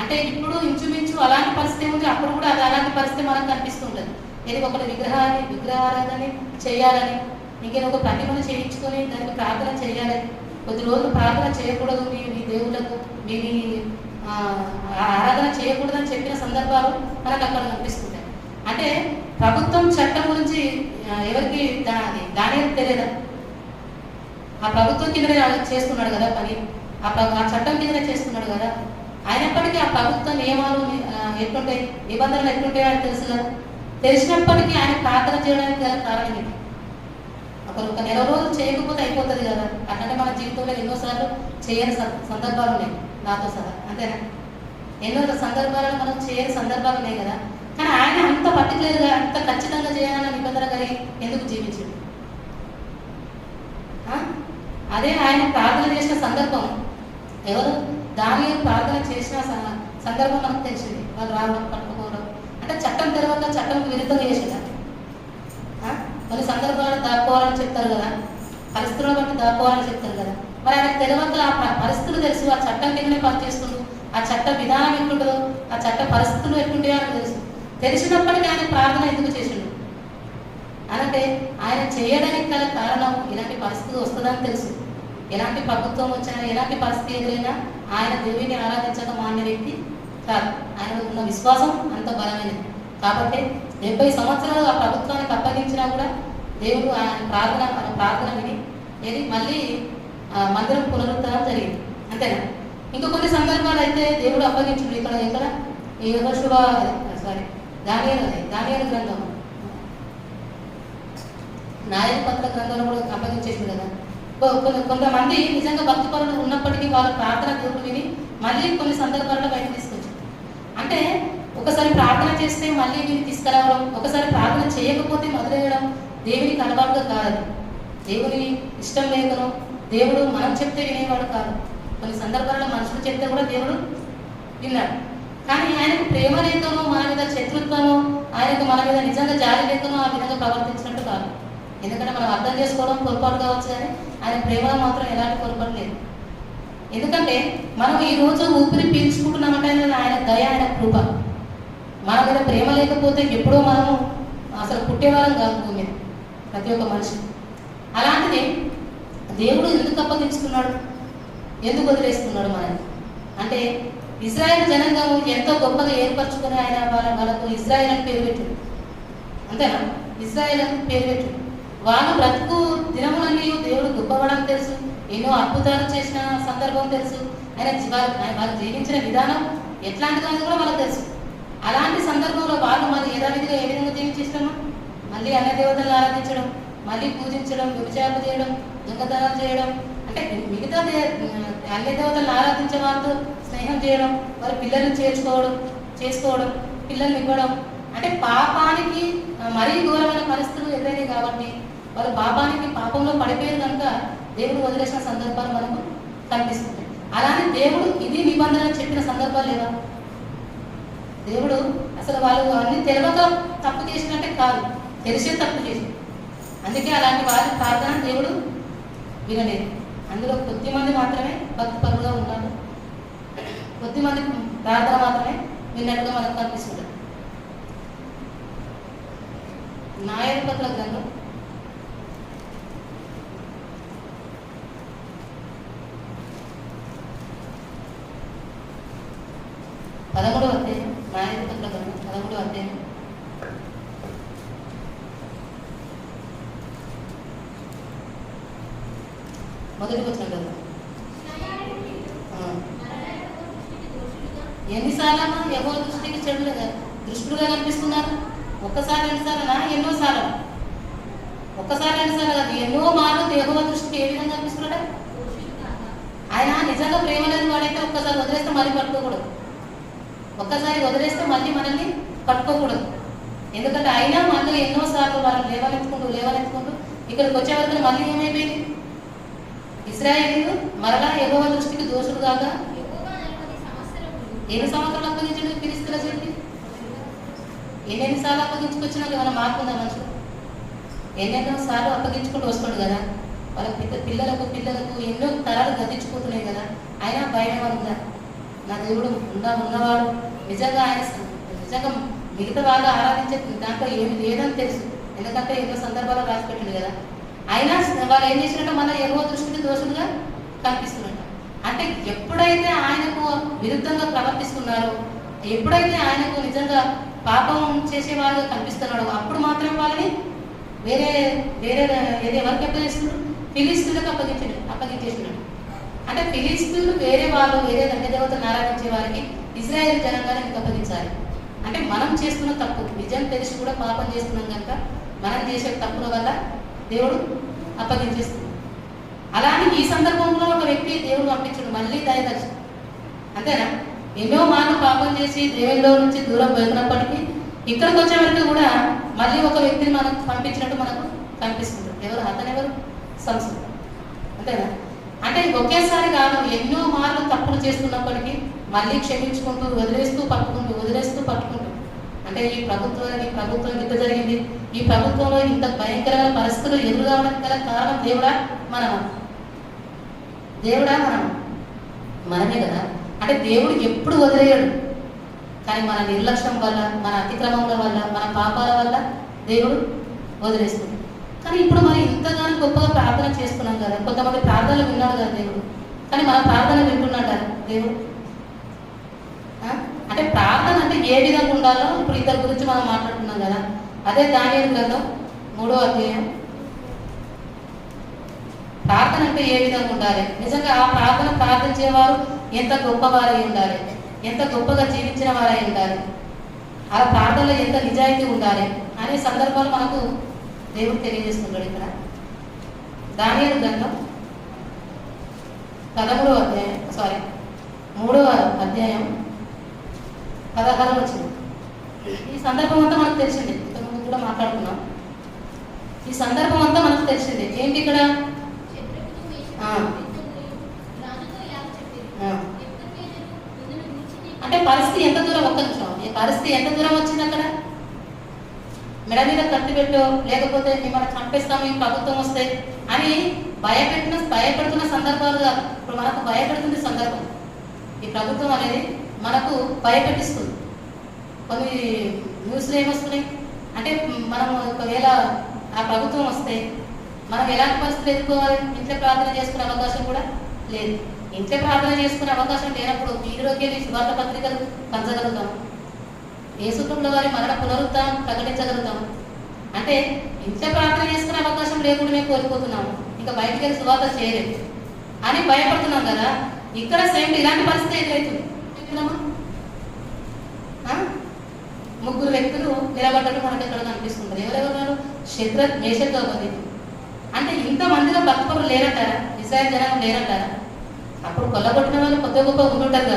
అంటే ఇప్పుడు ఇంచుమించు అలాంటి పరిస్థితి ఉంది. అప్పుడు కూడా అది అలాంటి పరిస్థితి మనకు కనిపిస్తుంటుంది. ఏది ఒకటి విగ్రహారాధన చేయాలని, ఇంకేదో ఒక ప్రతిమను చేయించుకొని దానికి ప్రార్థన చేయాలని, కొద్ది రోజులు ప్రార్థన చేయకూడదు, మీ దేవుళ్ళకు మీ ఆరాధన చేయకూడదని చెప్పిన సందర్భాలు మనకు అక్కడ కనిపిస్తుంటాయి. అంటే ప్రభుత్వం చట్టం గురించి ఎవరికి దాని తెలియదా? ఆ ప్రభుత్వం కిందనే చేస్తున్నాడు కదా పని, ఆ చట్టం కిందనే చేస్తున్నాడు కదా. అయినప్పటికీ ఆ ప్రభుత్వ నియమాలు ఎట్లుంటాయి, నిబంధనలు ఎట్లుంటాయో అని తెలుసు కదా. తెలిసినప్పటికీ ఆయన ప్రార్థన చేయడానికి గల కారణం ఏంటి? ఒక నెల రోజులు చేయకపోతే అయిపోతుంది కదా. అట్లనే మన జీవితంలో ఎన్నోసార్లు చేయని సందర్భాలు ఉన్నాయి, నాతో సహా, అంతేనా? ఎన్నో సందర్భాలను మనం చేయని సందర్భాలు ఉన్నాయి కదా. కానీ ఆయన అంత పర్టికులర్గా అంత ఖచ్చితంగా చేయాలన్న నిబంధన కలిగి ఎందుకు జీవించాడు? అదే ఆయన ప్రార్థన చేసిన సందర్భం, ఎవరు దానియేలు ప్రార్థన చేసిన సందర్భం మనకు తెలిసింది. వాళ్ళు రావడం, పట్టుకోవడం అంటే చట్టం తెలవక చట్టంకు విరుద్ధంగా చేసేదా? కొన్ని సందర్భాలు దాక్కోవాలని చెప్తారు కదా, పరిస్థితులను బట్టి దాక్కోవాలని చెప్తారు కదా. మరి ఆయనకు తెలియక ఆ పరిస్థితులు తెలుసు, ఆ చట్టం కిందనే పనిచేస్తుండ్రు, ఆ చట్ట విధానం ఎట్లుంటుందో, ఆ చట్ట పరిస్థితులు ఎట్లుంటాయో అని తెలుసు. తెలిసినప్పటికీ ఆయన ప్రార్థన ఎందుకు చేసిండు అంటే ఆయన చేయడానికి గల కారణం ఇలాంటి పరిస్థితి వస్తుందని తెలుసు. ఎలాంటి ప్రభుత్వం వచ్చినా, ఎలాంటి పరిస్థితి ఎదురైనా ఆయన దేవుని ఆరాధించక మాన్య వ్యక్తి కాదు. ఆయన ఉన్న విశ్వాసం అంత బలమైనది. కాబట్టి 70 సంవత్సరాలు ఆ ప్రభుత్వానికి అప్పగించినా కూడా దేవుడు ఆయన ప్రార్థన విని ఏది మళ్ళీ మందిరం పునరుద్ధరణ జరిగింది, అంతేనా? ఇంకా కొన్ని సందర్భాలు అయితే దేవుడు అప్పగించుడు. ఇక్కడ ఈ యోషువ దానియేలు గ్రంథం, న్యాయపత్ర గ్రంథంలో కూడా అప్పగించేసింది కదా. కొంతమంది నిజంగా భక్తిపరులు ఉన్నప్పటికీ వాళ్ళ ప్రార్థన దేవుడు విని మళ్ళీ కొన్ని సందర్భాల్లో బయటకు తీసుకొచ్చారు. అంటే ఒకసారి ప్రార్థన చేస్తే మళ్ళీ వీళ్ళు తీసుకురావడం, ఒకసారి ప్రార్థన చేయకపోతే మొదలయ్యడం దేవునికి అలవాటుగా కాదు. దేవుని ఇష్టం లేకను, దేవుడు మనం చెప్తే వినేవాడు కాదు. కొన్ని సందర్భాల్లో మనుషులు చెప్తే కూడా దేవుడు విన్నాడు. కానీ ఆయనకు ప్రేమ లేకనో, మన మీద శత్రుత్వమో, ఆయనకు మన మీద నిజంగా జాలి లేకనో ఆ విధంగా ప్రవర్తించినట్టు కాదు. ఎందుకంటే మనం అర్థం చేసుకోవడం పొరపాటు కావచ్చు, కానీ ఆయన ప్రేమలో మాత్రం ఎలాంటి పొరపాటు లేదు. ఎందుకంటే మనం ఈ రోజు ఊపిరి పీల్చుకుంటున్నామంటే ఆయన దయ, ఆయన కృప. మన మీద ప్రేమ లేకపోతే ఎప్పుడో మనము అసలు పుట్టేవాళ్ళం కాదు భూమి మీద, ప్రతి ఒక్క మనిషి. అలాంటిది దేవుడు ఎందుకు అప్పగించుకున్నాడు, ఎందుకు వదిలేస్తున్నాడు మనని అంటే ఇజ్రాయేల్ జనాంగం ఎంతో గొప్పగా ఏర్పరచుకుని ఆయన వాళ్ళకు ఇజ్రాయేల్ అని పేరు పెట్టాడు, అంతేనా? ఇజ్రాయేల్ అని పేరు పెట్టాడు. వాళ్ళు బ్రతుకు దినములన్నీ దేవుడు గొప్పవాడని తెలుసు, ఎన్నో అద్భుతాలు చేసిన సందర్భం తెలుసు, వాళ్ళు జీవించిన విధానం ఎట్లాంటిదని కూడా వాళ్ళకి తెలుసు. అలాంటి సందర్భంలో వాళ్ళు మళ్ళీ యథావిధిగా ఏ విధంగా జీవించేస్తామో మళ్ళీ అన్న దేవతలను ఆరాధించడం, మళ్ళీ పూజించడం, వ్యభిచారాలు చేయడం, దొంగతనాలు చేయడం, అంటే మిగతా అన్ని దేవతలను ఆరాధించే వాళ్ళతో స్నేహం చేయడం, వారి పిల్లల్ని చేసుకోవడం, పిల్లల్ని ఇవ్వడం, అంటే పాపానికి మరీ ఘోరమైన పరిస్థితులు ఎదురైనాయి కాబట్టి వాళ్ళు పాపంలో పడిపోయారు కనుక దేవుడు వదిలేసిన సందర్భాలు మనకు కనిపిస్తుంది. అలానే దేవుడు ఇది నిబంధన చెప్పిన సందర్భాలు లేవా? దేవుడు అసలు వాళ్ళు అన్ని తెలియక తప్పు చేసినట్టే కాదు, తెలిసే తప్పు చేసి, అందుకే అలాంటి వారి ప్రార్థన దేవుడు వినలేదు. అందులో కొద్దిమంది మాత్రమే భక్తిపరులుగా ఉన్నారు, కొద్దిమంది ప్రార్థన మాత్రమే విన్నట్టుగా మనకు కనిపిస్తుంది. న్యాయపత్ర గ్రంథం 13వ అధ్యాయం, న్యాయపత్ర గ్రంథం 13వ అధ్యాయం మొదటి వచ్చిన కదా. ఎన్నిసార్లు యెహోవా దృష్టికి దృష్టిగా కనిపిస్తున్నారు? ఒక్కసారి రెండుసార్లు, ఎన్నోసార్లు? ఒక్కసారి రెండుసార్లు కాదు, ఎన్నో మార్లు యెహోవా దృష్టికి ఏ విధంగా కనిపిస్తున్నాడు? ఆయన నిజంగా ప్రేమ లేని వాడైతే ఒక్కసారి వదిలేస్తే మళ్ళీ పట్టుకోకూడదు, ఒక్కసారి వదిలేస్తే మళ్ళీ మనల్ని పట్టుకోకూడదు. ఎందుకంటే అయినా మళ్ళీ ఎన్నోసార్లు వాళ్ళని లేవనెత్తుకుంటూ ఇక్కడికి వచ్చే వరకు మళ్ళీ ఏమైపోయింది? ఇశ్రాయేలీయులు మరలా యెహోవా దృష్టికి దోషులు కాగా ఎన్ని సంవత్సరాలు అప్పగించండి ఫిలిష్తీయుల చేతికి? ఎన్నెన్నిసార్లు అప్పగించుకొచ్చినా ఏమైనా మార్పు ఉందా మనుషులు? ఎన్నెన్నో సార్లు అప్పగించుకుంటూ వస్తాడు కదా. వాళ్ళ పిల్లలకు ఎన్నో తరాలు గతించిపోతున్నాయి కదా. అయినా భయం ఉందా? నా దేవుడు ఉన్నవాడు నిజంగా నిజంగా మిగతా వాళ్ళు ఆరాధించే దాంట్లో ఏమి లేదని తెలుసు, ఎందుకంటే ఎన్నో సందర్భాల్లో రాసిపెట్టింది కదా. అయినా వాళ్ళు ఏం చేసినట్టు మన యెహోవా దృష్టికి దోషులుగా కనిపిస్తున్నట్టు. అంటే ఎప్పుడైతే ఆయనకు విరుద్ధంగా ప్రవర్తిస్తున్నారో, ఎప్పుడైతే ఆయనకు నిజంగా పాపం చేసేవారుగా కనిపిస్తున్నాడో అప్పుడు మాత్రమే వాళ్ళని వేరే వేరే ఎవరికి అప్పగిస్తున్నారు? ఫిలిస్తీన్లకు అప్పగించేసినాడు. అంటే ఫిలిస్తీన్లు వేరే వాళ్ళు వేరే దండదేవతను ఆరాధించే వారికి ఇజ్రాయేల్ జనాంగానికి అప్పగించాలి. అంటే మనం చేస్తున్న తప్పు నిజం తెలిసి కూడా పాపం చేస్తున్నాం కనుక మనం చేసే తప్పుల వల్ల దేవుడు అప్పగించేస్తున్నాడు. అలానే ఈ సందర్భంలో ఒక వ్యక్తి దేవుడు పంపించాడు, మళ్ళీ దయదర్శనం. అంతేనా? ఎన్నో మార్లు పాపం చేసి దేవుల్లో నుంచి దూరం వెళ్తున్నప్పటికీ ఇక్కడికి వచ్చే వరకు కూడా మళ్ళీ ఒక వ్యక్తిని మనకు పంపించినట్టు మనకు కనిపిస్తుంది. ఎవరు? అతనెవరు? సంస్థ. అంతేనా? అంటే ఒకేసారి కాదు, ఎన్నో మార్లు తప్పులు చేస్తున్నప్పటికీ మళ్ళీ క్షమించుకుంటూ వదిలేస్తూ పట్టుకుంటూ అంటే ఈ ప్రభుత్వం ఇంత జరిగింది, ఈ ప్రభుత్వంలో ఇంత భయంకరమైన పరిస్థితులు ఎదురు కావడానికి గల కారణం దేవుడా మనమే కదా. అంటే దేవుడు ఎప్పుడు వదిలేయడు, కానీ మన నిర్లక్ష్యం వల్ల, మన అతిక్రమముల వల్ల, మన పాపాల వల్ల దేవుడు వదిలేస్తుంది. కానీ ఇప్పుడు మరి ఇంతగానో గొప్పగా ప్రార్థన చేసుకున్నాం కదా, కొంతమంది ప్రార్థనలు విన్నాడు కదా దేవుడు, కానీ మన ప్రార్థన వింటున్నాడు దేవుడు. అంటే ప్రార్థన అంటే ఏ విధంగా ఉండాలో ఇప్పుడు ఇద్దరి గురించి మనం మాట్లాడుతున్నాం కదా. అదే దానియేలు గ్రంథం 3వ అధ్యాయం. ప్రార్థన అంటే ఏ విధంగా ఉండాలి, నిజంగా ఆ ప్రార్థించేవారు ఎంత గొప్పవారై ఉండాలి, ఎంత గొప్పగా జీవించిన వారై ఉండాలి, ఆ ప్రార్థనలో ఎంత నిజాయితీ ఉండాలి అనే సందర్భాలు మనకు దేవుడు తెలియజేస్తున్నాడు. ఇక్కడ దానియేలు గ్రంథం 3వ అధ్యాయం 16వ వచనం. ఈ సందర్భం అంతా మనకు తెలిసింది, ఇంతకుముందు కూడా మాట్లాడుకున్నాం. ఈ సందర్భం అంతా మనకు తెలిసింది. ఏంటి ఇక్కడ? అంటే పరిస్థితి ఎంత దూరం, ఒక్క నిమిషం, ఈ పరిస్థితి ఎంత దూరం వచ్చింది అక్కడ? మెడ మీద కత్తి పెట్టో లేకపోతే మిమ్మల్ని చంపేస్తాము ఈ ప్రభుత్వం వస్తే అని భయపెడుతున్న సందర్భాలు కాదు. ఇప్పుడు మనకు భయపెడుతుంది సందర్భం. ఈ ప్రభుత్వం అనేది మనకు భయపెట్టిస్తుంది. కొన్ని న్యూస్లు ఏమొస్తున్నాయి అంటే మనం ఒకవేళ ఆ ప్రభుత్వం వస్తే మనం ఎలాంటి పరిస్థితులు ఎదుర్కోవాలి? ఇంట్లో ప్రార్థన చేసుకునే అవకాశం కూడా లేదు. ఇంట్లో ప్రార్థన చేసుకునే అవకాశం లేనప్పుడు వీధిలోకి వెళ్ళి సువార్త పత్రికలు పంచగలుగుతాం, యేసుక్రీస్తు వారి మరణ పునరుత్థానం ప్రకటించగలుగుతాం. అంటే ఇంట్లో ప్రార్థన చేసుకునే అవకాశం లేకుండా మేము కోల్పోతున్నాము, ఇంకా బయటికి వెళ్ళి సువార్త చేయలేదు అని భయపడుతున్నాం కదా. ఇక్కడ సేమ్ ఇలాంటి పరిస్థితి ఎదురవుతుంది. ముగ్గురు వ్యక్తులు నిలబడ్డట్టు మనకి ఎక్కడ కనిపిస్తుంది. ఎవరెవరు? శద్రక్, మేషక్, అబేద్నెగో. అంటే ఇంతమందిలో భక్తులు లేరంటారా? ఇశ్రాయేలు జనాలు లేరంటారా? అప్పుడు కొల్లగొట్టిన వాళ్ళు కొత్త గొప్ప ఉంటుంటారు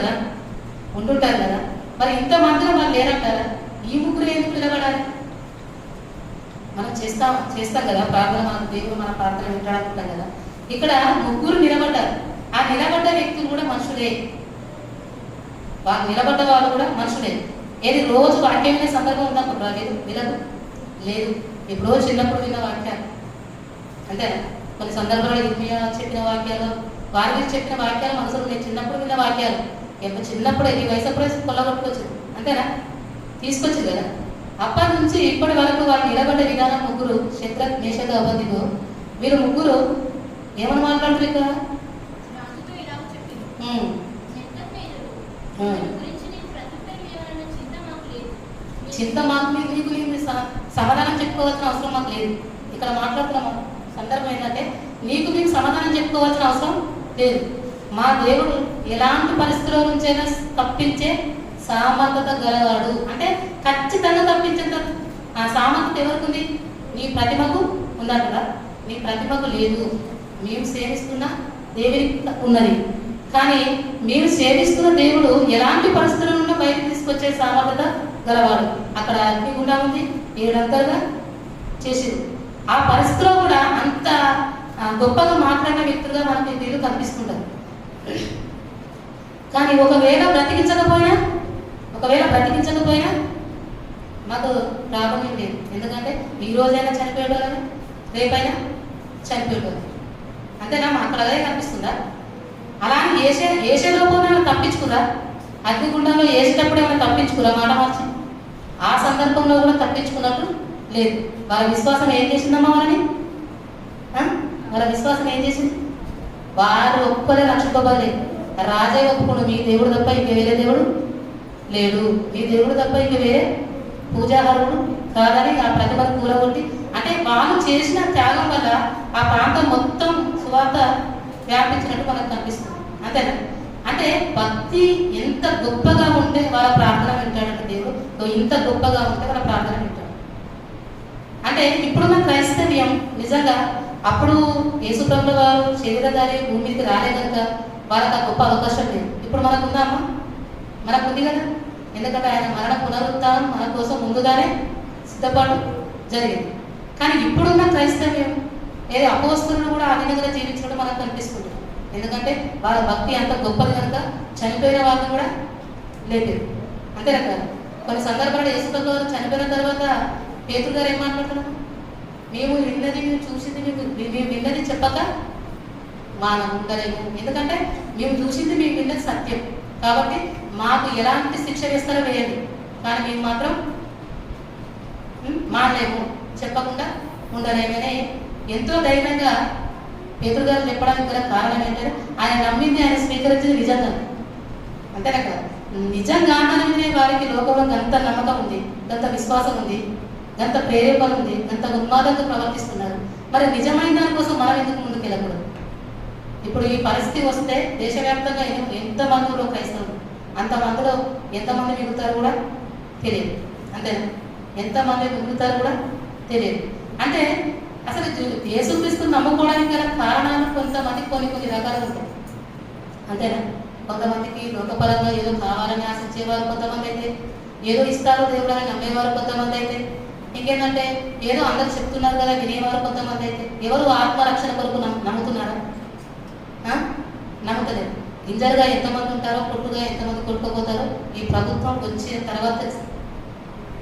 కదా. మరి ఇంతమందిలో వాళ్ళు లేరంటారా? ఈ ముగ్గురు ఎందుకు నిలబడాలి? మనం చేస్తాం కదా ప్రార్థన, మన దేవుడు మన ప్రార్థన వింటాడుకుంటాం కదా. ఇక్కడ ముగ్గురు నిలబడ్డారు. ఆ నిలబడ్డ వ్యక్తులు కూడా మనుషులే, వాళ్ళు నిలబడ్డ వాళ్ళు కూడా మనుషులే. ఏది రోజు వాక్యం వినే సందర్భం ఉందనుకుంటారా? వినదు లేదు. ఎప్పుడో చిన్నప్పుడు విన్న వాక్యాలు అంతేనా? కొన్ని సందర్భాలు ఇర్మియా చెప్పిన వాక్యాలు, వారి గురించి చెప్పిన వాక్యాలు మనసులో నేను చిన్నప్పుడు విన్న వాక్యాలు. ఎప్పుడు చిన్నప్పుడు ఈ వయసు కొల్లగొట్టుకొచ్చింది అంతేనా? తీసుకొచ్చింది కదా. అప్పటి నుంచి ఇప్పటి వరకు వాళ్ళు నిలబడ్డ విధానం ముగ్గురు, శద్రక్, మేషక్, అబేద్నెగో, వీరు ముగ్గురు ఏమని మాట్లాడుతారు ఇక్కడ? చింత మాకు మీకు సమాధానం చెప్పుకోవాల్సిన అవసరం మాకు లేదు. ఇక్కడ మాట్లాడుతున్న సందర్భం ఏంటంటే మీకు సమాధానం చెప్పుకోవాల్సిన అవసరం లేదు. మా దేవుడు ఎలాంటి పరిస్థితుల నుంచైనా తప్పించే సామర్థ్యత గలవాడు. అంటే ఖచ్చితంగా తప్పించేంత ఆ సామర్థ్యత ఎవరికి ఉంది? నీ ప్రతిమకు ఉందంట కదా. నీ ప్రతిమకు లేదు, మేము సేవిస్తున్న దేవునికి ఉన్నది. కానీ మేము సేవిస్తున్న దేవుడు ఎలాంటి పరిస్థితుల నుండి బయటకు తీసుకొచ్చే సామర్థ్యత గలవాడు. అక్కడ అగ్నిగుండం ఉంది, 7 అంతలుగా చేసింది. ఆ పరిస్థితిలో కూడా అంత గొప్పగా మాట్లాడిన వ్యక్తులుగా మనకి వీళ్ళు కనిపిస్తుంటారు. కానీ ఒకవేళ బ్రతికించకపోయినా మాకు ప్రాబ్లం ఏం లేదు. ఎందుకంటే ఈ రోజైనా చనిపోయేవాళ్ళని, రేపైనా చనిపోయేవాళ్ళు అంతేనా? అక్కడ అదే కనిపిస్తుందా? అలానే ఏసే లోపల తప్పించుకురా, అగ్నిగుండంలో వేసేటప్పుడు ఏమైనా తప్పించుకురా మాట మార్చి? ఆ సందర్భంలో కూడా తప్పించుకున్నట్టు లేదు. వాళ్ళ విశ్వాసం ఏం చేసిందమ్మా? వాళ్ళ విశ్వాసం ఏం చేసింది? వారు ఒక్కరే రక్షింపబడలేదు. రాజే ఒప్పుకోడు, మీ దేవుడు తప్ప ఇంక వేరే దేవుడు లేడు, మీ దేవుడు తప్ప ఇంక వేరే పూజాహారుడు కాదని ఆ ప్రతిభను కూలగొట్టి, అంటే వాళ్ళు చేసిన త్యాగం వల్ల ఆ ప్రాంతం మొత్తం సువార్త వ్యాపించినట్టు మనకు కనిపిస్తుంది. అంతేనా? అంటే భక్తి ఎంత గొప్పగా ఉంటే వాళ్ళ ప్రార్థన వింటాడంటే దేవుడు, ఇంత గొప్పగా ఉంటే వాళ్ళ ప్రార్థన వింటాడు. అంటే ఇప్పుడున్న క్రైస్తవ్యం నిజంగా అప్పుడు యేసుప్రభుల వారు శరీరధారి భూమికి రాలే కనుక వాళ్ళకి ఆ గొప్ప అవకాశం లేదు. ఇప్పుడు మనకు ఉందామా? మనకు ఉంది కదా, ఎందుకంటే ఆయన మరణ పునరుత్థానం మన కోసం ముందుగానే సిద్ధపాటు జరిగింది. కానీ ఇప్పుడున్న క్రైస్తవ్యం ఏదో అపోస్తులను కూడా ఆ విధంగా జీవించడం మనకు కనిపిస్తుంది. ఎందుకంటే వాళ్ళ భక్తి అంత గొప్పది కనుక చనిపోయిన వాళ్ళని కూడా లేపారు. అంతేనా కదా? కొన్ని సందర్భాలు యేసుప్రభుల వారు చనిపోయిన తర్వాత పేతురు గారు ఏం మాట్లాడుతున్నారు? మేము విన్నది, మేము చూసింది, మేము విన్నది చెప్పక మనం ఉండలేము. ఎందుకంటే మేము చూసింది, మేము విన్నది సత్యం కాబట్టి మాకు ఎలాంటి శిక్ష వేస్తారో వేయండి, కానీ మేము మాత్రం మానలేము, చెప్పకుండా ఉండలేమని ఎంతో ధైర్యంగా పేతురు గారు చెప్పడానికి గల కారణం ఏంటంటే ఆయన నమ్మింది, ఆయన స్వీకరించింది నిజంగా. అంతేనా కదా? నిజంగా నమ్మిన వారికి లోకంలో గంత నమ్మకం ఉంది, గంత విశ్వాసం ఉంది, గంత ప్రేరేపణ ఉంది, గంత ఉన్మాదంగా ప్రవర్తిస్తున్నారు. మరి నిజమైన దానికోసం మనం ఎందుకు ముందుకు వెళ్ళకూడదు? ఇప్పుడు ఈ పరిస్థితి వస్తే దేశవ్యాప్తంగా ఎంతమందిలో క్రైస్తవులు, అంతమందిలో ఎంతమంది మిగులుతారు కూడా తెలియదు. అంతేనా? ఎంతమంది మిగులుతారు కూడా తెలియదు. అంటే అసలు యేసుక్రీస్తు నమ్ముకోవడానికి గల కారణాలు కొంతమందికి కొన్ని రకాలుగా ఉంటాయి. అంతేనా? కొంతమందికి లోకపరంగా ఏదో కావాలని ఆశించేవారు కొంతమంది అయితే, ఏదో ఇస్తారు దేవుడు అని నమ్మేవారు కొంతమంది అయితే, ఇంకేంటంటే ఏదో అందరు చెప్తున్నారు కదా వినేవారు కొంతమంది అయితే. ఎవరు ఆత్మరక్షణ కొరకు నమ్ముతున్నారా? నమ్ముతలేదు. గింజలుగా ఎంతమంది ఉంటారో, కొట్టుగా ఎంతమంది కొట్టుకోపోతారో ఈ ప్రభుత్వం వచ్చిన తర్వాత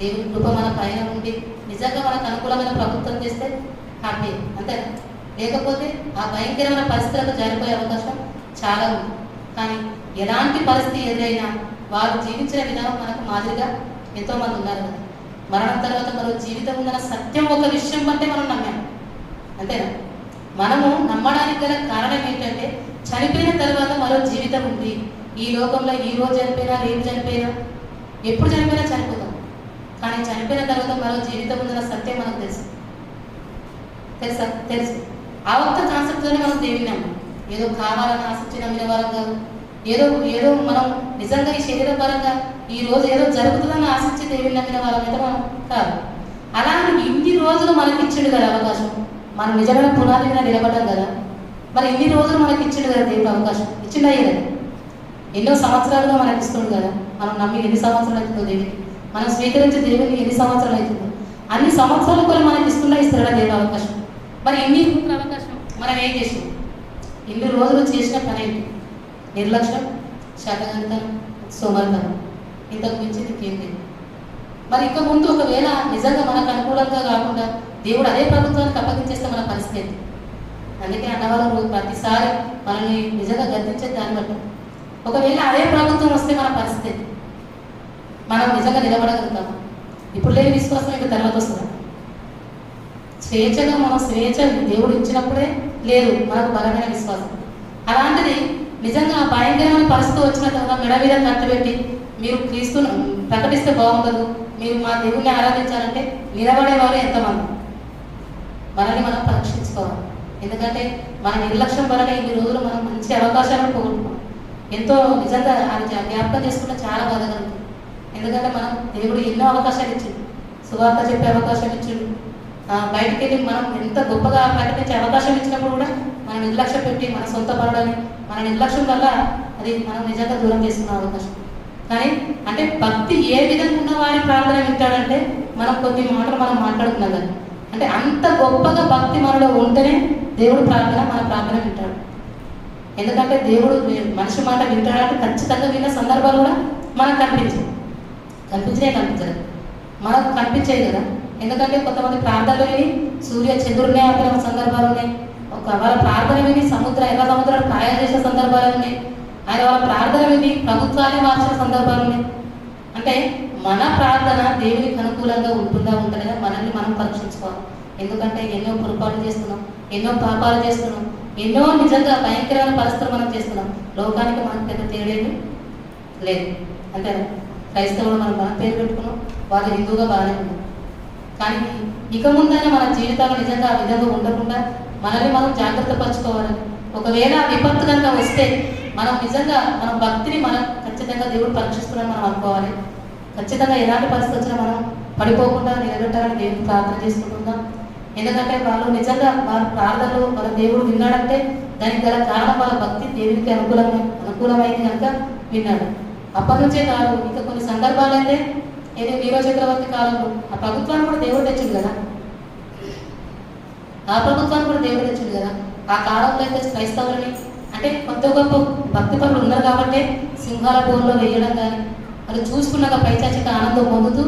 దేవుని కృప మన పైన ఉండి నిజంగా మనకు అనుకూలమైన ప్రభుత్వం చేస్తే హ్యాపీ. అంతే. లేకపోతే ఆ భయంకరమైన పరిస్థితులకు జారిపోయే అవకాశం చాలా ఉంది. కానీ ఎలాంటి పరిస్థితి ఎదురైనా వారు జీవించిన విధానం మనకు మాదిరిగా ఎంతోమంది ఉన్నారు కదా. మరణం తర్వాత మరో జీవితం ఉందన్న సత్యం ఒక విషయం బట్టే మనం నమ్మాము. అంతేనా? మనము నమ్మడానికి గల కారణం ఏంటంటే చనిపోయిన తర్వాత మరో జీవితం ఉంది. ఈ లోకంలో ఈ రోజు చనిపోయినా, రేపు చనిపోయినా, ఎప్పుడు చనిపోయినా చనిపోతాం. కానీ చనిపోయిన తర్వాత మరో జీవితం ఉందన్న సత్యం మనకు తెలుసు. ఆ ఒక్క కాన్సెప్ట్తోనే మనం దేవుని నమ్మాం. ఏదో కావాలని ఆశించి నమ్మిన వారం కాదు. ఏదో మనం నిజంగా ఈ శరీరపరంగా ఈ రోజు ఏదో జరుగుతుందని ఆశించి దేవుని నమ్మిన వాళ్ళమైతే మనం కాదు. అలాగే ఇన్ని రోజులు మనకి ఇచ్చిండు కదా అవకాశం. మనం నిజమైన పునాది మీద నిలబడ్డాం కదా. మరి ఇన్ని రోజులు మనకి ఇచ్చిండు కదా దేవుడు అవకాశం. ఇచ్చిండే కదా. ఎన్నో సంవత్సరాలుగా మనకి ఇస్తుండు కదా. మనం నమ్మి ఎన్ని సంవత్సరాలు అవుతుందో దేవుని, మనం స్వీకరించి దేవుని ఎన్ని సంవత్సరాలు అవుతుందో అన్ని సంవత్సరాలు కూడా మనకి ఇస్తున్నాడా దేవుడు అవకాశం. మరి ఇన్ని రోజుల అవకాశం మనం ఏం చేసినాం? ఇన్ని రోజులు చేసిన పని ఏంటి? నిర్లక్ష్యం, శాతగంతం, సోమర్థనం. ఇంతకు మించి ఇంకేం లేదు. మరి ఇక ముందు ఒకవేళ నిజంగా మనకు అనుకూలంగా కాకుండా దేవుడు అదే ప్రభుత్వానికి అప్పగించేస్తే మన పరిస్థితి. అందుకే అన్నవాళ్ళు ప్రతిసారి మనల్ని నిజంగా గర్తించేది దాన్ని బట్టి. ఒకవేళ అదే ప్రభుత్వం వస్తే మన పరిస్థితి మనం నిజంగా నిలబడగలుగుతాం. ఇప్పుడు లేని విశ్వాసం ఇంకా తర్వాత వస్తుందా? స్వేచ్ఛగా మనం స్వేచ్ఛ దేవుడు ఇచ్చినప్పుడే లేదు మనకు బలమైన విశ్వాసం. అలాంటిది నిజంగా భయంకరమైన పరిస్థితి వచ్చిన తర్వాత మెడ మీద కట్టుబెట్టి మీరు క్రీస్తును ప్రకటిస్తే బాగుండదు, మీరు మా దేవుణ్ణి ఆరాధించాలంటే నిలబడేవారు ఎంతమంది? మనల్ని మనం పరీక్షించుకోవాలి. ఎందుకంటే మన నిర్లక్ష్యం వలన ఇన్ని రోజులు మనం మంచి అవకాశాలను పోగొట్టుకున్నాం. ఎంతో నిజంగా అది జ్ఞాపకం చేసుకుంటే చాలా బాధగా ఉంటుంది. ఎందుకంటే మనం దేవుడు ఎన్నో అవకాశాలు ఇచ్చిండు. సువార్త చెప్పే అవకాశం ఇచ్చిండు. బయటికి వెళ్ళి మనం ఎంత గొప్పగా ప్రకటించే అవకాశం ఇచ్చినప్పుడు కూడా మనం నిర్లక్ష్యం పెట్టి మన సొంత పడడానికి మన నిర్లక్ష్యం వల్ల అది మనం నిజంగా దూరం చేసుకున్న అవకాశం. కానీ అంటే భక్తి ఏ విధంగా ఉన్న వారి ప్రార్థన వింటాడంటే మనం కొద్ది మాటలు మనం మాట్లాడుకున్నాం కదా. అంటే అంత గొప్పగా భక్తి మనలో ఉంటేనే దేవుడు మన ప్రార్థన వింటాడు. ఎందుకంటే దేవుడు మనిషి మాట వింటాడంటే ఖచ్చితంగా విన్న సందర్భాలు కూడా మనకు కనిపించదు. కనిపించదు మనకు కనిపించేది కదా. ఎందుకంటే కొంతమంది ప్రార్థనలు విని సూర్య చంద్రుడినే ఆపిన సందర్భాలు ఉన్నాయి. వాళ్ళ ప్రార్థన విని ఎర్ర సముద్రాలు ప్రయాణం చేసిన సందర్భాలు ఉన్నాయి. ఆయన వాళ్ళ ప్రార్థన విని ప్రభుత్వాన్ని మార్చిన సందర్భాలు ఉన్నాయి. అంటే మన ప్రార్థన దేవునికి అనుకూలంగా ఉంటుందా ఉంటుందా మనల్ని మనం పరీక్షించుకోవాలి. ఎందుకంటే ఎన్నో పొరపాట్లు చేస్తున్నాం, ఎన్నో పాపాలు చేస్తున్నాం, ఎన్నో నిజంగా భయంకరమైన పరిస్థితులు మనం చేస్తున్నాం. లోకానికి మనకు పెద్ద తేడేది లేదు. అంటే క్రైస్తవులు మనం మన పేరు పెట్టుకున్నాం, వాళ్ళు హిందువుగా బాగానే ఉన్నాం. కానీ ఇక ముందైనా మన జీవితాలు నిజంగా ఆ విధంగా ఉండకుండా మనల్ని మనం జాగ్రత్త పరచుకోవాలి. ఒకవేళ విపత్తు కనుక వస్తే మనం నిజంగా మన భక్తిని మనం ఖచ్చితంగా దేవుడు పరీక్షిస్తున్నామని మనం అనుకోవాలి. ఖచ్చితంగా ఎలాంటి పరిస్థితి వచ్చినా మనం పడిపోకుండా నిలబెట్టాలని దేవుడిని ప్రార్థన చేసుకుంటుందాం. ఎందుకంటే వాళ్ళు నిజంగా వాళ్ళ ప్రార్థనలు వాళ్ళ దేవుడు విన్నాడంటే దానికి గల కారణం వాళ్ళ భక్తి దేవునికి అనుకూలమైంది కనుక విన్నాడు. అప్పటి నుంచే కాదు, ఇంకా కొన్ని సందర్భాలు అయితే ఏదో నీరో చక్రవర్తి కాలంలో ఆ ప్రభుత్వాన్ని కూడా దేవుడు తెచ్చింది కదా, ఆ ప్రభుత్వాన్ని కూడా దేవుడు తెచ్చింది కదా. ఆ కాలంలో అయితే క్రైస్తవులని అంటే కొత్త గొప్ప భక్తి పనులు ఉన్నారు కాబట్టి సింహాల బోర్లో వేయడం కానీ వాళ్ళు చూసుకున్నాక పైచాచిక ఆనందం పొందుతూ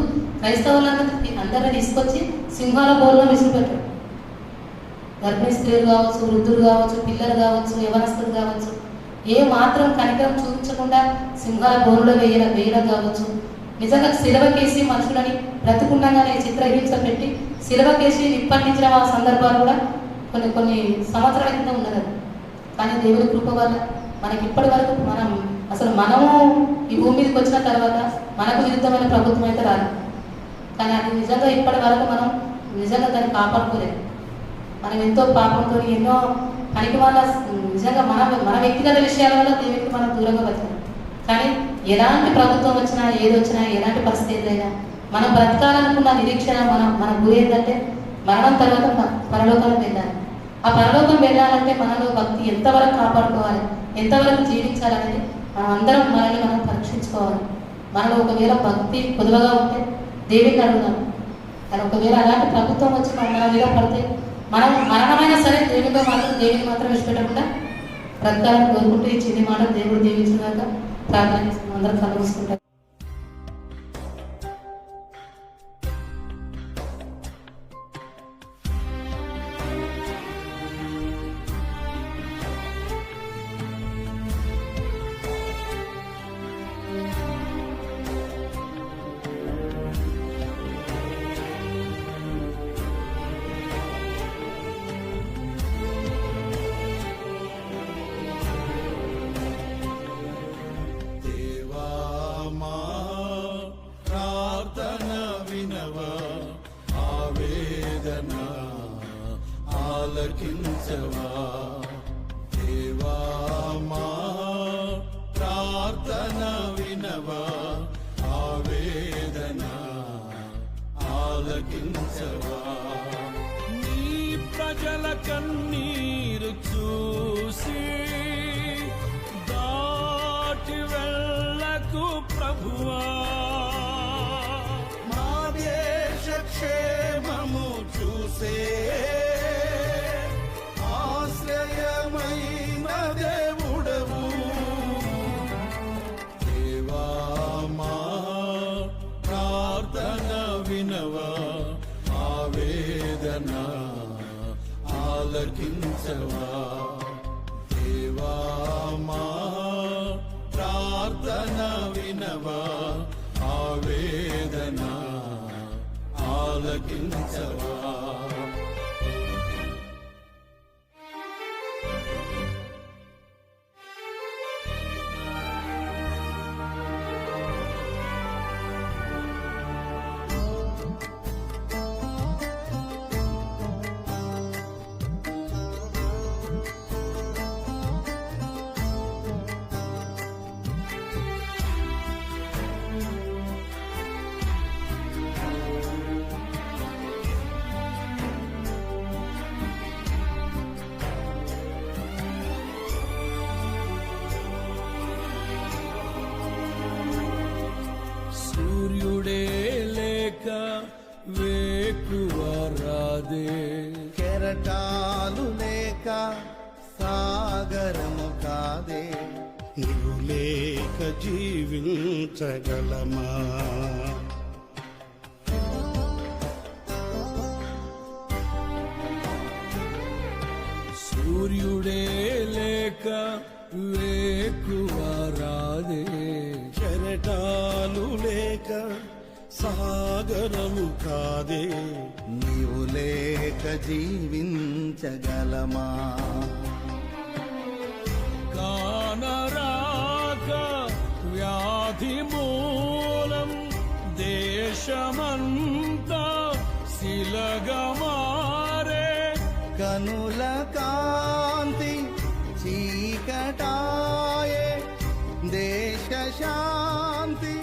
అందరినీ తీసుకొచ్చి సింహాల బోర్లో విసిరిపెట్టాడు. గర్భిణీ స్త్రీలు కావచ్చు, వృద్ధులు కావచ్చు, పిల్లలు కావచ్చు, యవనస్తులు కావచ్చు, ఏ మాత్రం కనికరం చూపించకుండా సింహాల బోర్లో వేయడం కావచ్చు. నిజంగా సిలవకేసి మనుషులని బ్రతుకుండగానే చిత్రహింస పెట్టి సిలవకేసి నిప్పండించిన ఆ సందర్భాలు కూడా కొన్ని సంవత్సరాల కింద ఉన్నది. కానీ దేవుడి కృప వల్ల మనకి ఇప్పటి వరకు మనము ఈ భూమి మీదకి వచ్చిన తర్వాత మనకు విరుద్ధమైన ప్రభుత్వం అయితే రాదు. కానీ అది నిజంగా ఇప్పటి వరకు మనం నిజంగా దాన్ని కాపాడుకోలేదు. మనం ఎంతో పాపంతో ఎన్నో పనికి వాళ్ళ నిజంగా మన వ్యక్తిగత విషయాల వల్ల దేవుడికి మనం దూరంగా బతికాం. కానీ ఎలాంటి ప్రభుత్వం వచ్చినా ఏది వచ్చినా ఎలాంటి పరిస్థితి ఏదైనా మనం బ్రతకాలనుకున్న నిరీక్షణ మన గురి ఏంటంటే మరణం తర్వాత పరలోకానికి వెళ్ళాలి. ఆ పరలోకం వెళ్ళాలంటే మనలో భక్తి ఎంతవరకు కాపాడుకోవాలి, ఎంతవరకు జీవించాలనేది మనం అందరం మనల్ని మనం పరీక్షించుకోవాలి. మనలో ఒకవేళ భక్తి పొదువుగా ఉంటే దేవుడిని అడుగుదాం. కానీ ఒకవేళ అలాంటి ప్రభుత్వం వచ్చి మన మీద పడితే మనం మరణమైనా సరే దేవుడిని మాత్రం విడిచిపెట్టకుండా బ్రతకాలని కోరుకుంటూ ఈ చిన్ని మాట దేవుడు దీవించినాక ప్రార్థన చేసుకుని అందరం కలుగుకుంటారు. ఆలకించవా దేవా మా ప్రార్థన వినవా ఆవేదన ఆలకించవా నీ ప్రజల కన్నీరు చూసి దాటి వెళ్ళకు ప్రభువా మా దేశ క్షేమము చూసే ఆశ్రయమైన దేవుడవు దేవా మా ప్రార్థన వినవా ఆవేదన ఆలకించవా దేవా మా ప్రార్థన వినవా ఆవేదన ఆలకించవా సూర్యుడే లేక వేకువ రాదే కెరటాలు లేక సాగరము కాదే నీవు లేక జీవించగలమా సూర్యుడే లేక వేకువ రాదే కెరటాలు లేక సాగరము కాదే. నీవు లేక జీవించగలమా? కానరాక వ్యాధి మూలం దేశమంతా శిలగమారే. కనుల కాంతి చీకటాయే, దేశ శాంతి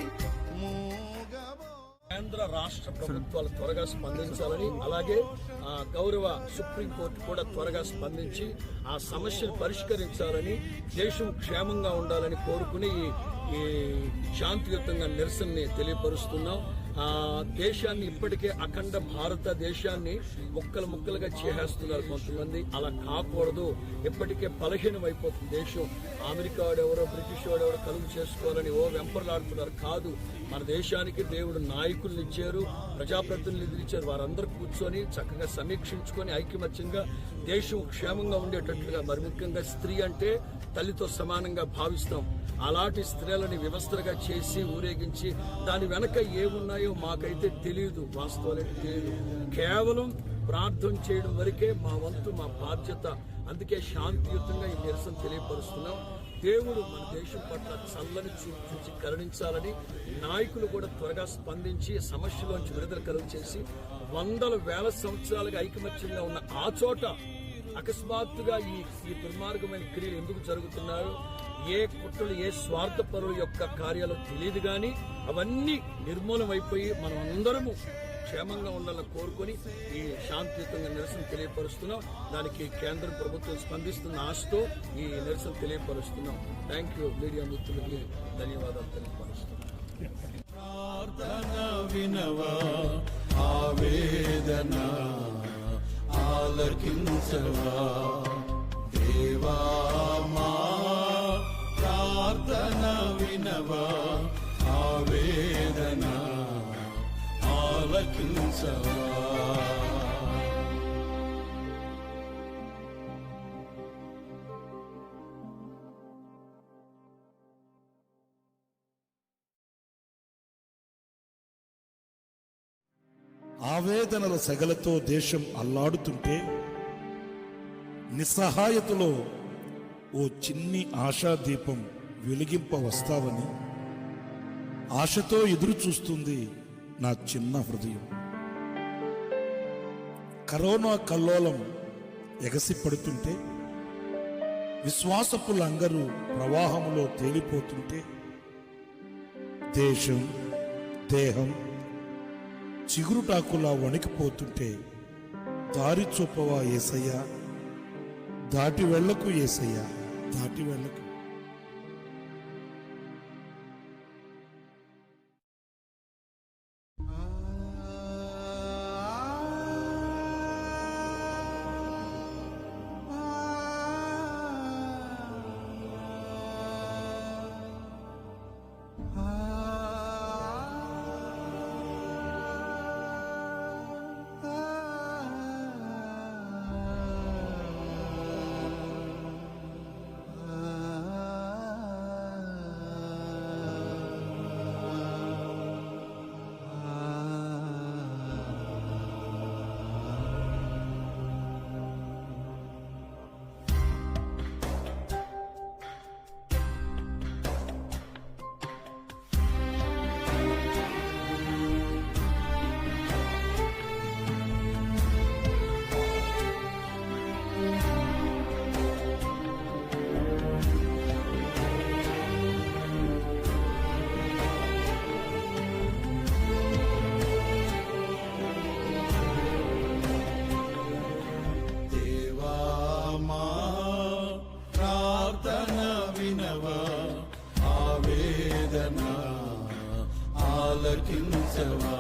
మూగబో. కేంద్ర రాష్ట్ర ప్రభుత్వాలు త్వరగా స్పందించాలని, అలాగే గౌరవ సుప్రీంకోర్టు కూడా త్వరగా స్పందించి ఆ సమస్యను పరిష్కరించాలని, దేశం క్షేమంగా ఉండాలని కోరుకుని ఈ శాంతియుతంగా నిరసనని తెలియపరుస్తున్నాం. దేశాన్ని ఇప్పటికే అఖండ భారతదేశాన్ని ముక్కలుగా చేసేస్తున్నారు కొంతమంది. అలా కాకూడదు. ఇప్పటికే బలహీనం అయిపోతుంది దేశం. అమెరికా వాడెవరో బ్రిటిష్ వాడెవరో కలుగు చేసుకోవాలని వెంపర్లాడుతున్నారు. కాదు, మన దేశానికి దేవుడు నాయకులను ఇచ్చారు, ప్రజాప్రతినిధులు ఇచ్చారు. వారందరూ కూర్చొని చక్కగా సమీక్షించుకొని ఐకమత్యంగా దేశం క్షేమంగా ఉండేటట్లుగా, మరి ముఖ్యంగా స్త్రీ అంటే తల్లితో సమానంగా భావిస్తాం. అలాంటి స్త్రీలని వ్యవస్థలుగా చేసి ఊరేగించి దాని వెనక ఏమున్నాయో మాకైతే తెలియదు, వాస్తవాలు తెలియదు. కేవలం ప్రార్థన చేయడం వరకే మా వంతు, మా బాధ్యత. అందుకే శాంతియుతంగా ఈ నిరసన తెలియపరుస్తున్నాం. దేవుడు మన దేశం పట్ల చల్లని చూపించి కరుణించాలని, నాయకులు కూడా త్వరగా స్పందించి సమస్యలోంచి విడుదల కలుగు చేసి, వందల వేల సంవత్సరాలుగా ఐకమత్యంగా ఉన్న ఆ చోట అకస్మాత్తుగా ఈ దుర్మార్గమైన క్రియలు ఎందుకు జరుగుతున్నాయో, ఏ కుట్రలు, ఏ స్వార్థపరుల యొక్క కార్యాలు తెలియదు గాని అవన్నీ నిర్మూలమైపోయి మనం అందరము క్షేమంగా ఉండాలని కోరుకొని ఈ శాంతియుతంగా నిరసన తెలియపరుస్తున్నాం. దానికి కేంద్ర ప్రభుత్వం స్పందిస్తున్న ఆశతో ఈ నిరసన తెలియపరుస్తున్నాం. Thank you. మీడియా మిత్రులకి ధన్యవాదాలు తెలియపరుస్తున్నాం. ప్రార్థన వినవా, ఆవేదన ఆలకించవా. దేవా మా ప్రార్థన వినవా, ఆవేదన ఆలకించవా. ఆవేదనల సెగలతో దేశం అల్లాడుతుంటే నిస్సహాయతలో ఓ చిన్ని ఆశాదీపం వెలిగింప వస్తావని ఆశతో ఎదురు చూస్తుంది నా చిన్న హృదయం. కరోనా కల్లోలం ఎగసిపడుతుంటే, విశ్వాసపు లంగరు ప్రవాహములో తేలిపోతుంటే, దేశం దేహం చిగురుటాకులా వణికిపోతుంటే, దారి చూపవా యేసయ్యా, దాటి వెళ్ళకు యేసయ్యా, దాటి వెళ్ళకు. ఆవేదన ఆలకించవా.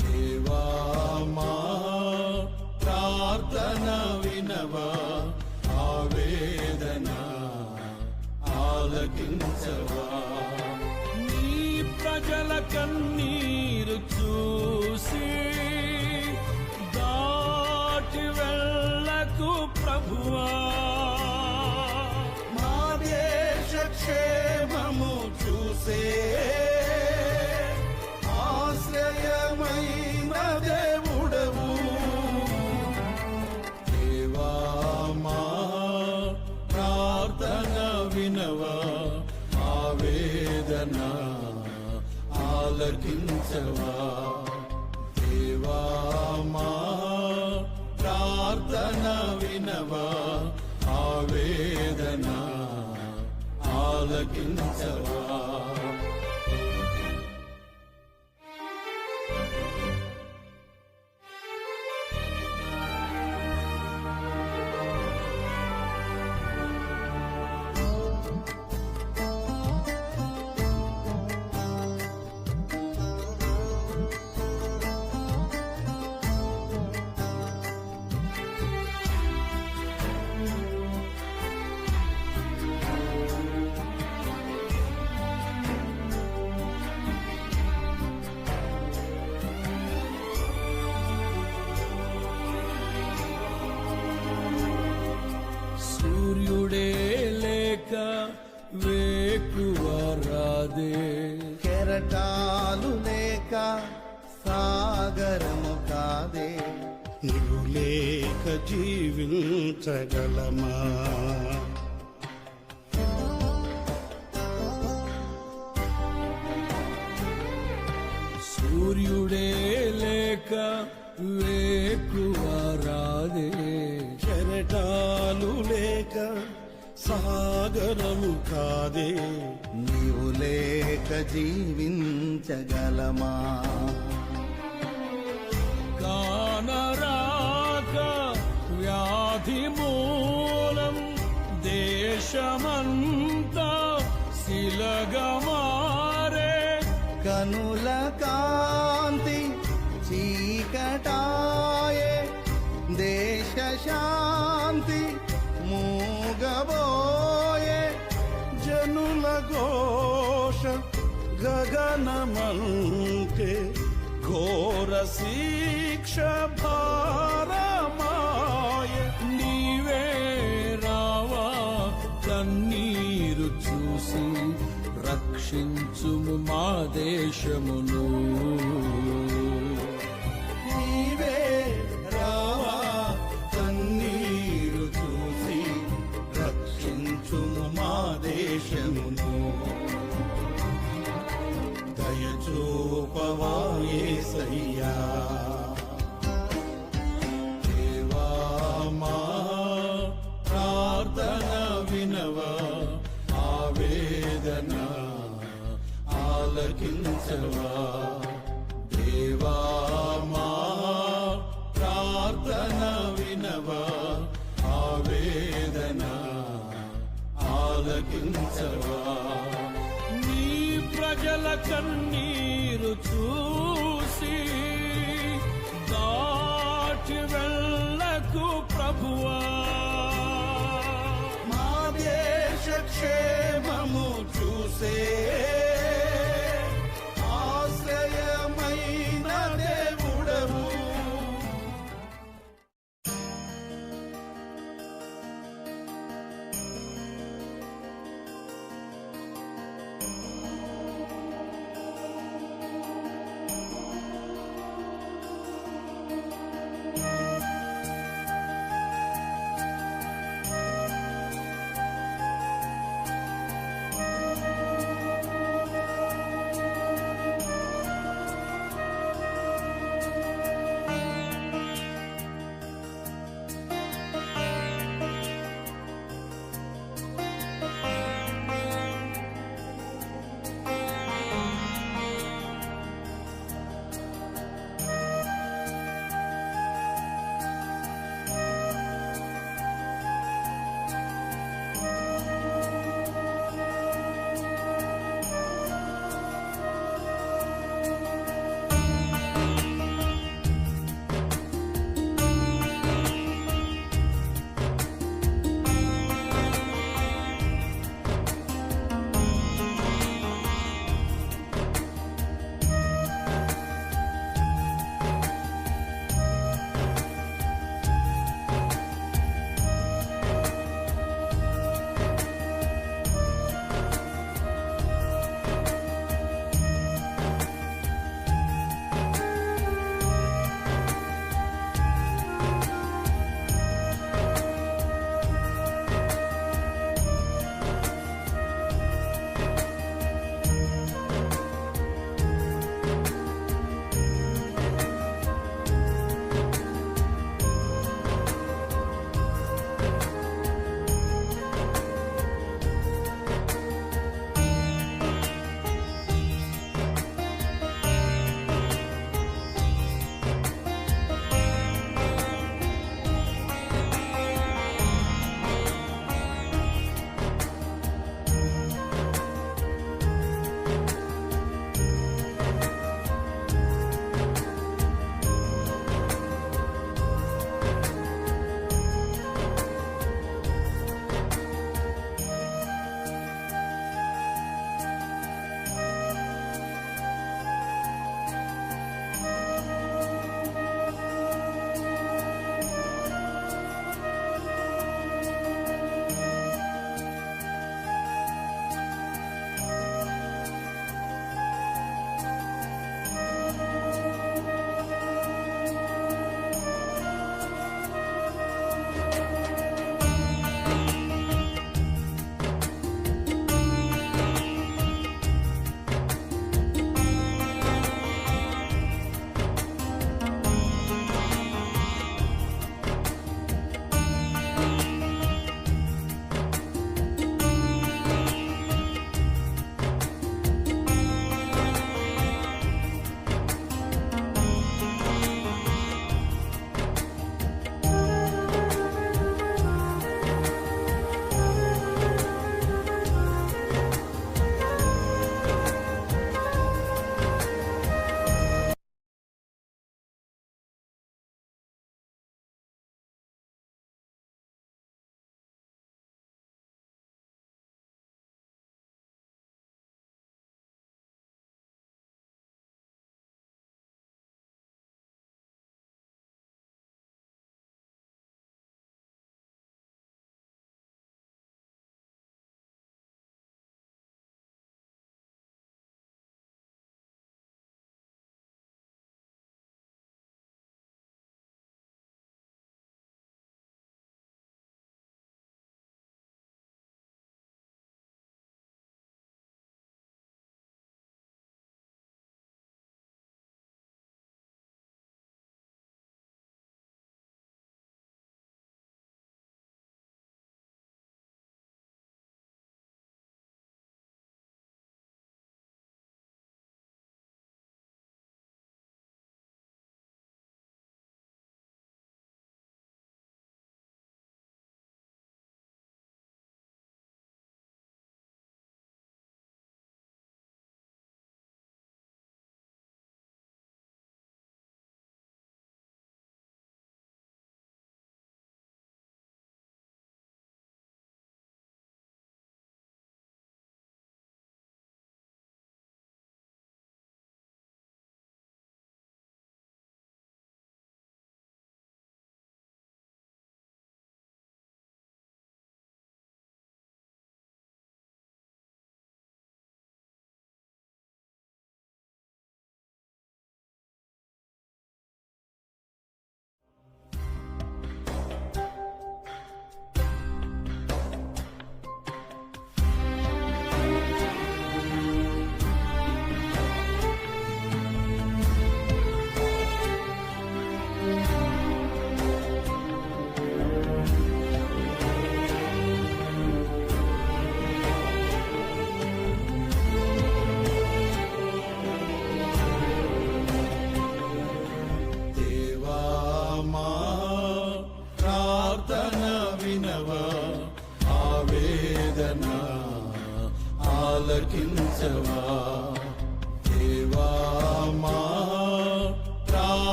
దేవా మా ప్రార్థన వినవా, ఆవేదన ఆలకించవా. నీ ప్రజల కన్నీరు చూసి దాటి వెళ్ళకు ప్రభువా. మా దేశ క్షేమము చూసే ఆలకించవా దేవా మా ప్రార్థన వినవా ఆవేదన ఆలకించవా సూర్యుడే లేక వేకువ రాదే కెరటాలు లేక సాగరము కాదే నీవు లేక జీవించగలమా సూర్యుడే లేక వేకువ రాదే కెరటాలు లేక సాగరము కాదే నీవు లేక జీవించగలమా కానరాక వ్యాధి మూలం దేశమంతా శిలగమారే కనుల కాంతి చీకటాయే దేశ శాంతి మూగబోయే జనుల ఘోష గగనమంటే ఘోర శిక్ష భారమాయ నీవే రావా కన్నీరు చూసి రక్షించుము మా దేశమును నీవే రావా కన్నీరు చూసి రక్షించుము మా దేశమును దయచూపవా యేసయ్యా దేవా మా ప్రార్థన వినవా ఆవేదన ఆలకించవా దేవా మా ప్రార్థన వినవా ఆవేదన ఆలకించవా నీ ప్రజల కన్నీరు చూసి దాటి వెళ్ళకు ప్రభువా మా దేశ క్షేమము చూసే ఆశ్రయమైన దేవుడవు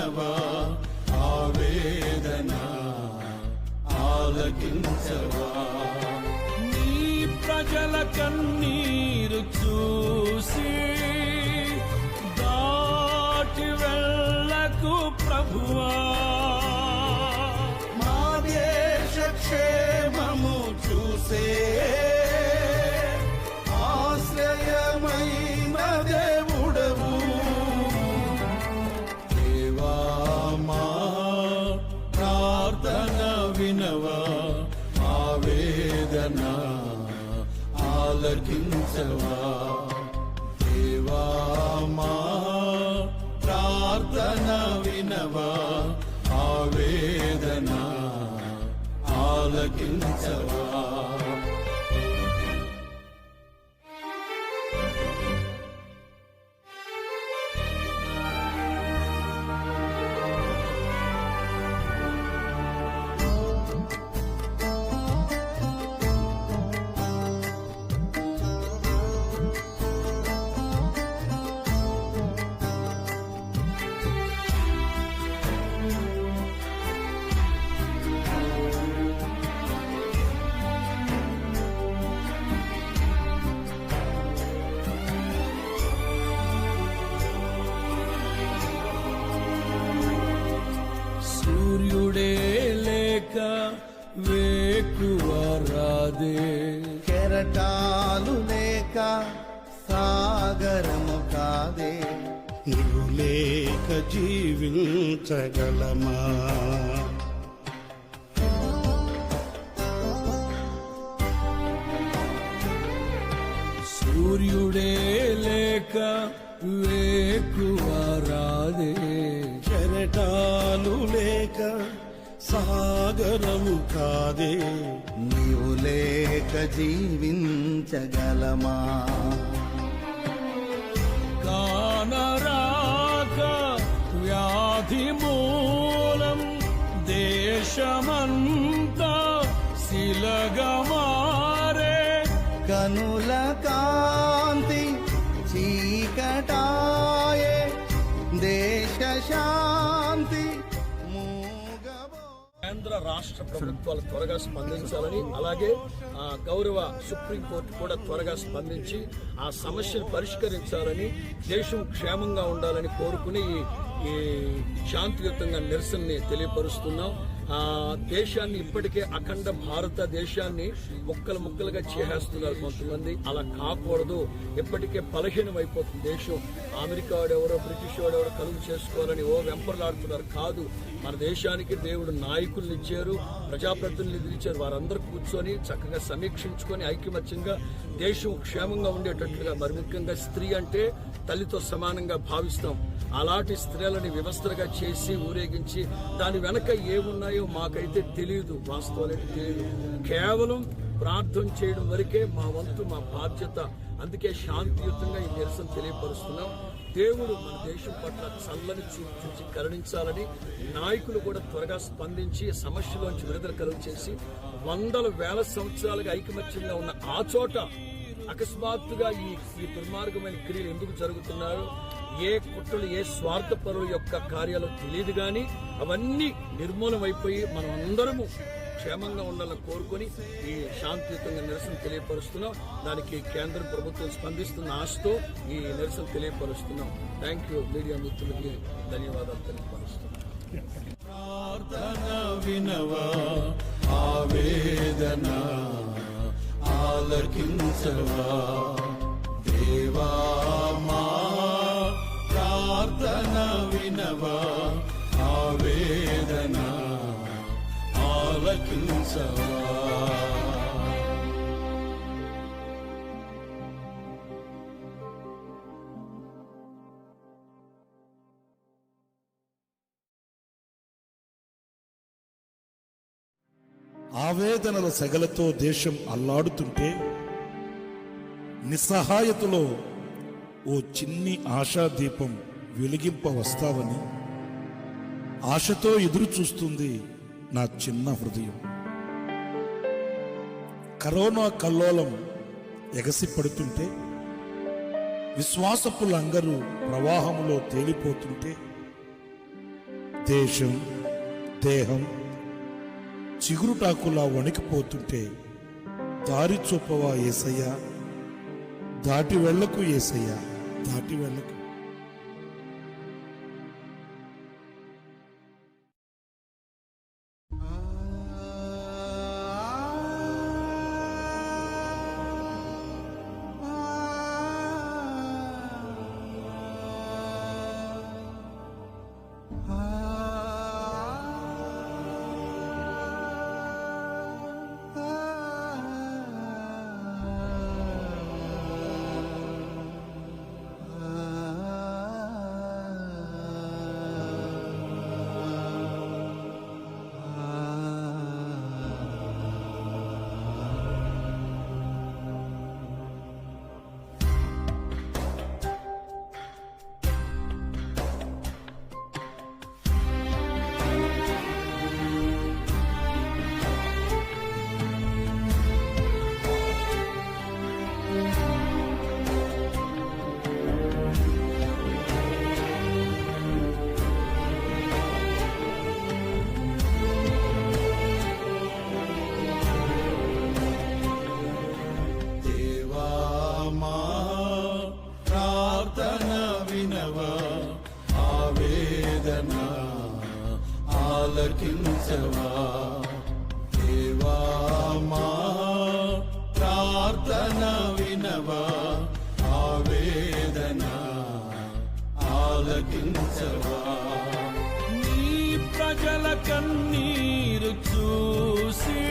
వినవా ఆవేదన ఆలకించవా నీ ప్రజల కన్నీరు చూసి దాటి వెళ్ళకు ప్రభువా. మా దేశ క్షేమము చూసే ఆశ్రయమైన దేవుడవు దేవా మా ప్రార్థన వినవా ఆవేదన ఆలకించవా దేవా మా ప్రార్థన వినవా ఆవేదన ఆలకించవా. సూర్యుడే లేక వేకువ రాదే, కెరటాలు లేక సాగరము కాదే, నీవు లేక జీవించగలమా సూర్యుడే లేక వేకువ రాదే, కెరటాలు లేక సాగరము కాదే, నీవు లేక జీవించగలమా. కానరాక వ్యాధి మూలం దేశమంతా శిలగమారే, కనుల కాంతి చీకటాయే, దేశ శాంతి మూగబో. కేంద్ర రాష్ట్ర ప్రభుత్వాలు త్వరగా స్పందించాలని, అలాగే గౌరవ సుప్రీంకోర్టు కూడా త్వరగా స్పందించి ఆ సమస్యను పరిష్కరించాలని, దేశం క్షేమంగా ఉండాలని కోరుకుని ఈ శాంతియుతంగా నిరసనని తెలియపరుస్తున్నాం. దేశాన్ని ఇప్పటికే అఖండ భారతదేశాన్ని ముక్కలు ముక్కలుగా చేసేస్తున్నారు కొంతమంది. అలా కాకూడదు. ఇప్పటికే బలహీనం అయిపోతుంది దేశం. అమెరికా వాడెవరో బ్రిటిష్ వాడెవరో కలుగు చేసుకోవాలని వెంపర్లాడుతున్నారు. కాదు, మన దేశానికి దేవుడు నాయకుల్ని ఇచ్చారు, ప్రజాప్రతినిధులు ఇచ్చారు. వారందరూ కూర్చొని చక్కగా సమీక్షించుకొని ఐకమత్యంగా దేశం క్షేమంగా ఉండేటట్లుగా, మరి ముఖ్యంగా స్త్రీ అంటే తల్లితో సమానంగా భావిస్తాం. అలాంటి స్త్రీలని వ్యవస్థలుగా చేసి ఊరేగించి దాని వెనక ఏమున్నాయో మాకైతే తెలియదు, వాస్తవాలు తెలియదు. కేవలం ప్రార్థన చేయడం వరకే మా వంతు, మా బాధ్యత. అందుకే శాంతియుతంగా ఈ నిరసన తెలియపరుస్తున్నాం. దేవుడు మన దేశం పట్ల చల్లని చూపించి కరుణించాలని, నాయకులు కూడా త్వరగా స్పందించి సమస్యలోంచి విడుదల కలుగు చేసి, వందల వేల సంవత్సరాలుగా ఐకమత్యంగా ఉన్న ఆ చోట అకస్మాత్తుగా ఈ దుర్మార్గమైన క్రియలు ఎందుకు జరుగుతున్నాయో, ఏ కుట్రలు, ఏ స్వార్థపరుల యొక్క కార్యాలు తెలియదు గాని అవన్నీ నిర్మూలమైపోయి మనం అందరము క్షేమంగా ఉండాలని కోరుకొని ఈ శాంతియుతంగా నిరసన తెలియపరుస్తున్నాం. దానికి కేంద్ర ప్రభుత్వం స్పందిస్తున్న ఆశతో ఈ నిరసన తెలియపరుస్తున్నాం. Thank you. మీడియా మిత్రులకి ధన్యవాదాలు తెలియపరుస్తున్నాం. ప్రార్థన వినవా ఆవేదన ఆలకించవా దేవా మా ప్రార్థన వినవా ఆవేదన ఆలకించవా. ఆవేదనల సెగలతో దేశం అల్లాడుతుంటే నిస్సహాయతలో ఓ చిన్ని ఆశాదీపం వెలిగింప వస్తావని ఆశతో ఎదురు చూస్తుంది నా చిన్న హృదయం. కరోనా కల్లోలం ఎగసిపడుతుంటే, విశ్వాసపు లంగరు ప్రవాహంలో తేలిపోతుంటే, దేశం దేహం చిగురుటాకులా వణికిపోతుంటే దారి చూపవా యేసయ్యా, దాటి వెళ్ళకు యేసయ్యా, దాటి వెళ్ళకు. ఆలకించవా దేవా, మా ప్రార్థన వినవా, ఆవేదన ఆలకించవా. నీ ప్రజల కన్నీరు చూసి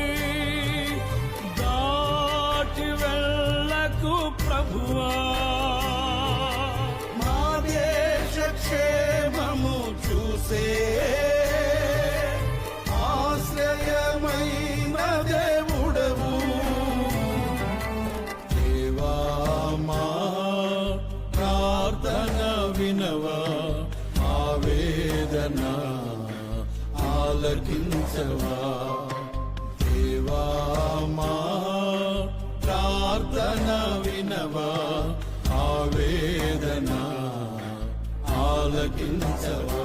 దాటి వెళ్ళకు ప్రభువా, మా దేశ క్షేమము చూసే ఆశ్రయమైన దేవుడవు దేవా, మా ప్రార్థన వినవా, ఆవేదన ఆలకించవా దేవా, మా ప్రార్థన వినవా, ఆవేదన ఆలకించవా.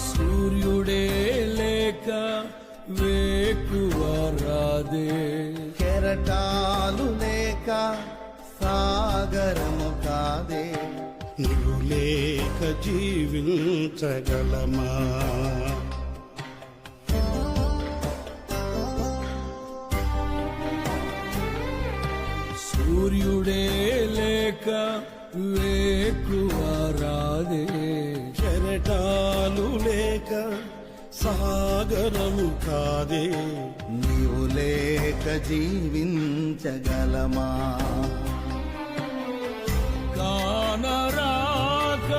సూర్యుడే లేక వేకువ రాదే, కెరటాలు లేక సాగరము కాదే, నీవు లేక జీవించగలమా, సూర్యుడే లేక వేకువ రాదే, కెరటాలు లేక సాగరము కాదే, నీవు లేక జీవించగలమా, కానరాక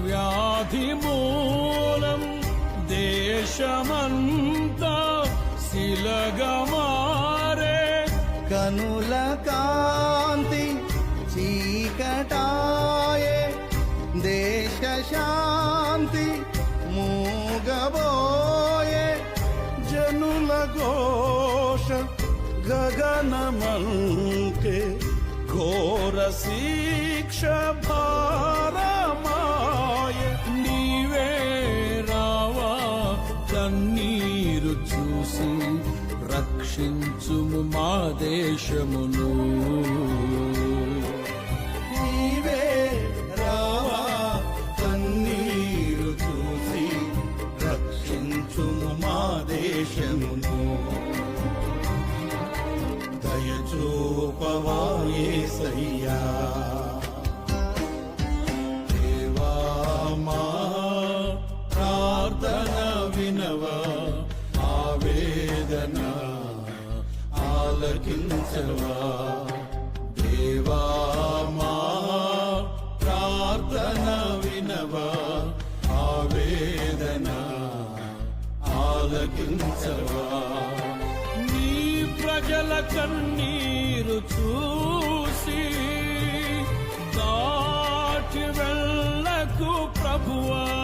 వ్యాధి మూలం దేశమంతా శిలగమారే, కనుల కాంతి చీకటాయే, దేశ శాంతి మూగబోయే, జనుల ఘోష గగనమంకే, ఘోర శిక్ష భారమాయ, నీవే రావా కన్నీరు చూసి రక్షించుము మా దేశమును, నీవే రావా కన్నీరు చూసి రక్షించుము మా దేశమును, దయచూపవా యేసయ్యా, దేవా, మా ప్రార్థన వినవా, ఆవేదన ఆలకించవా దేవా మా ప్రార్థన వినవా ఆవేదన ఆలకించవా నీ ప్రజల కన్నీరు చూసి దాటి వెళ్ళకు ప్రభువా.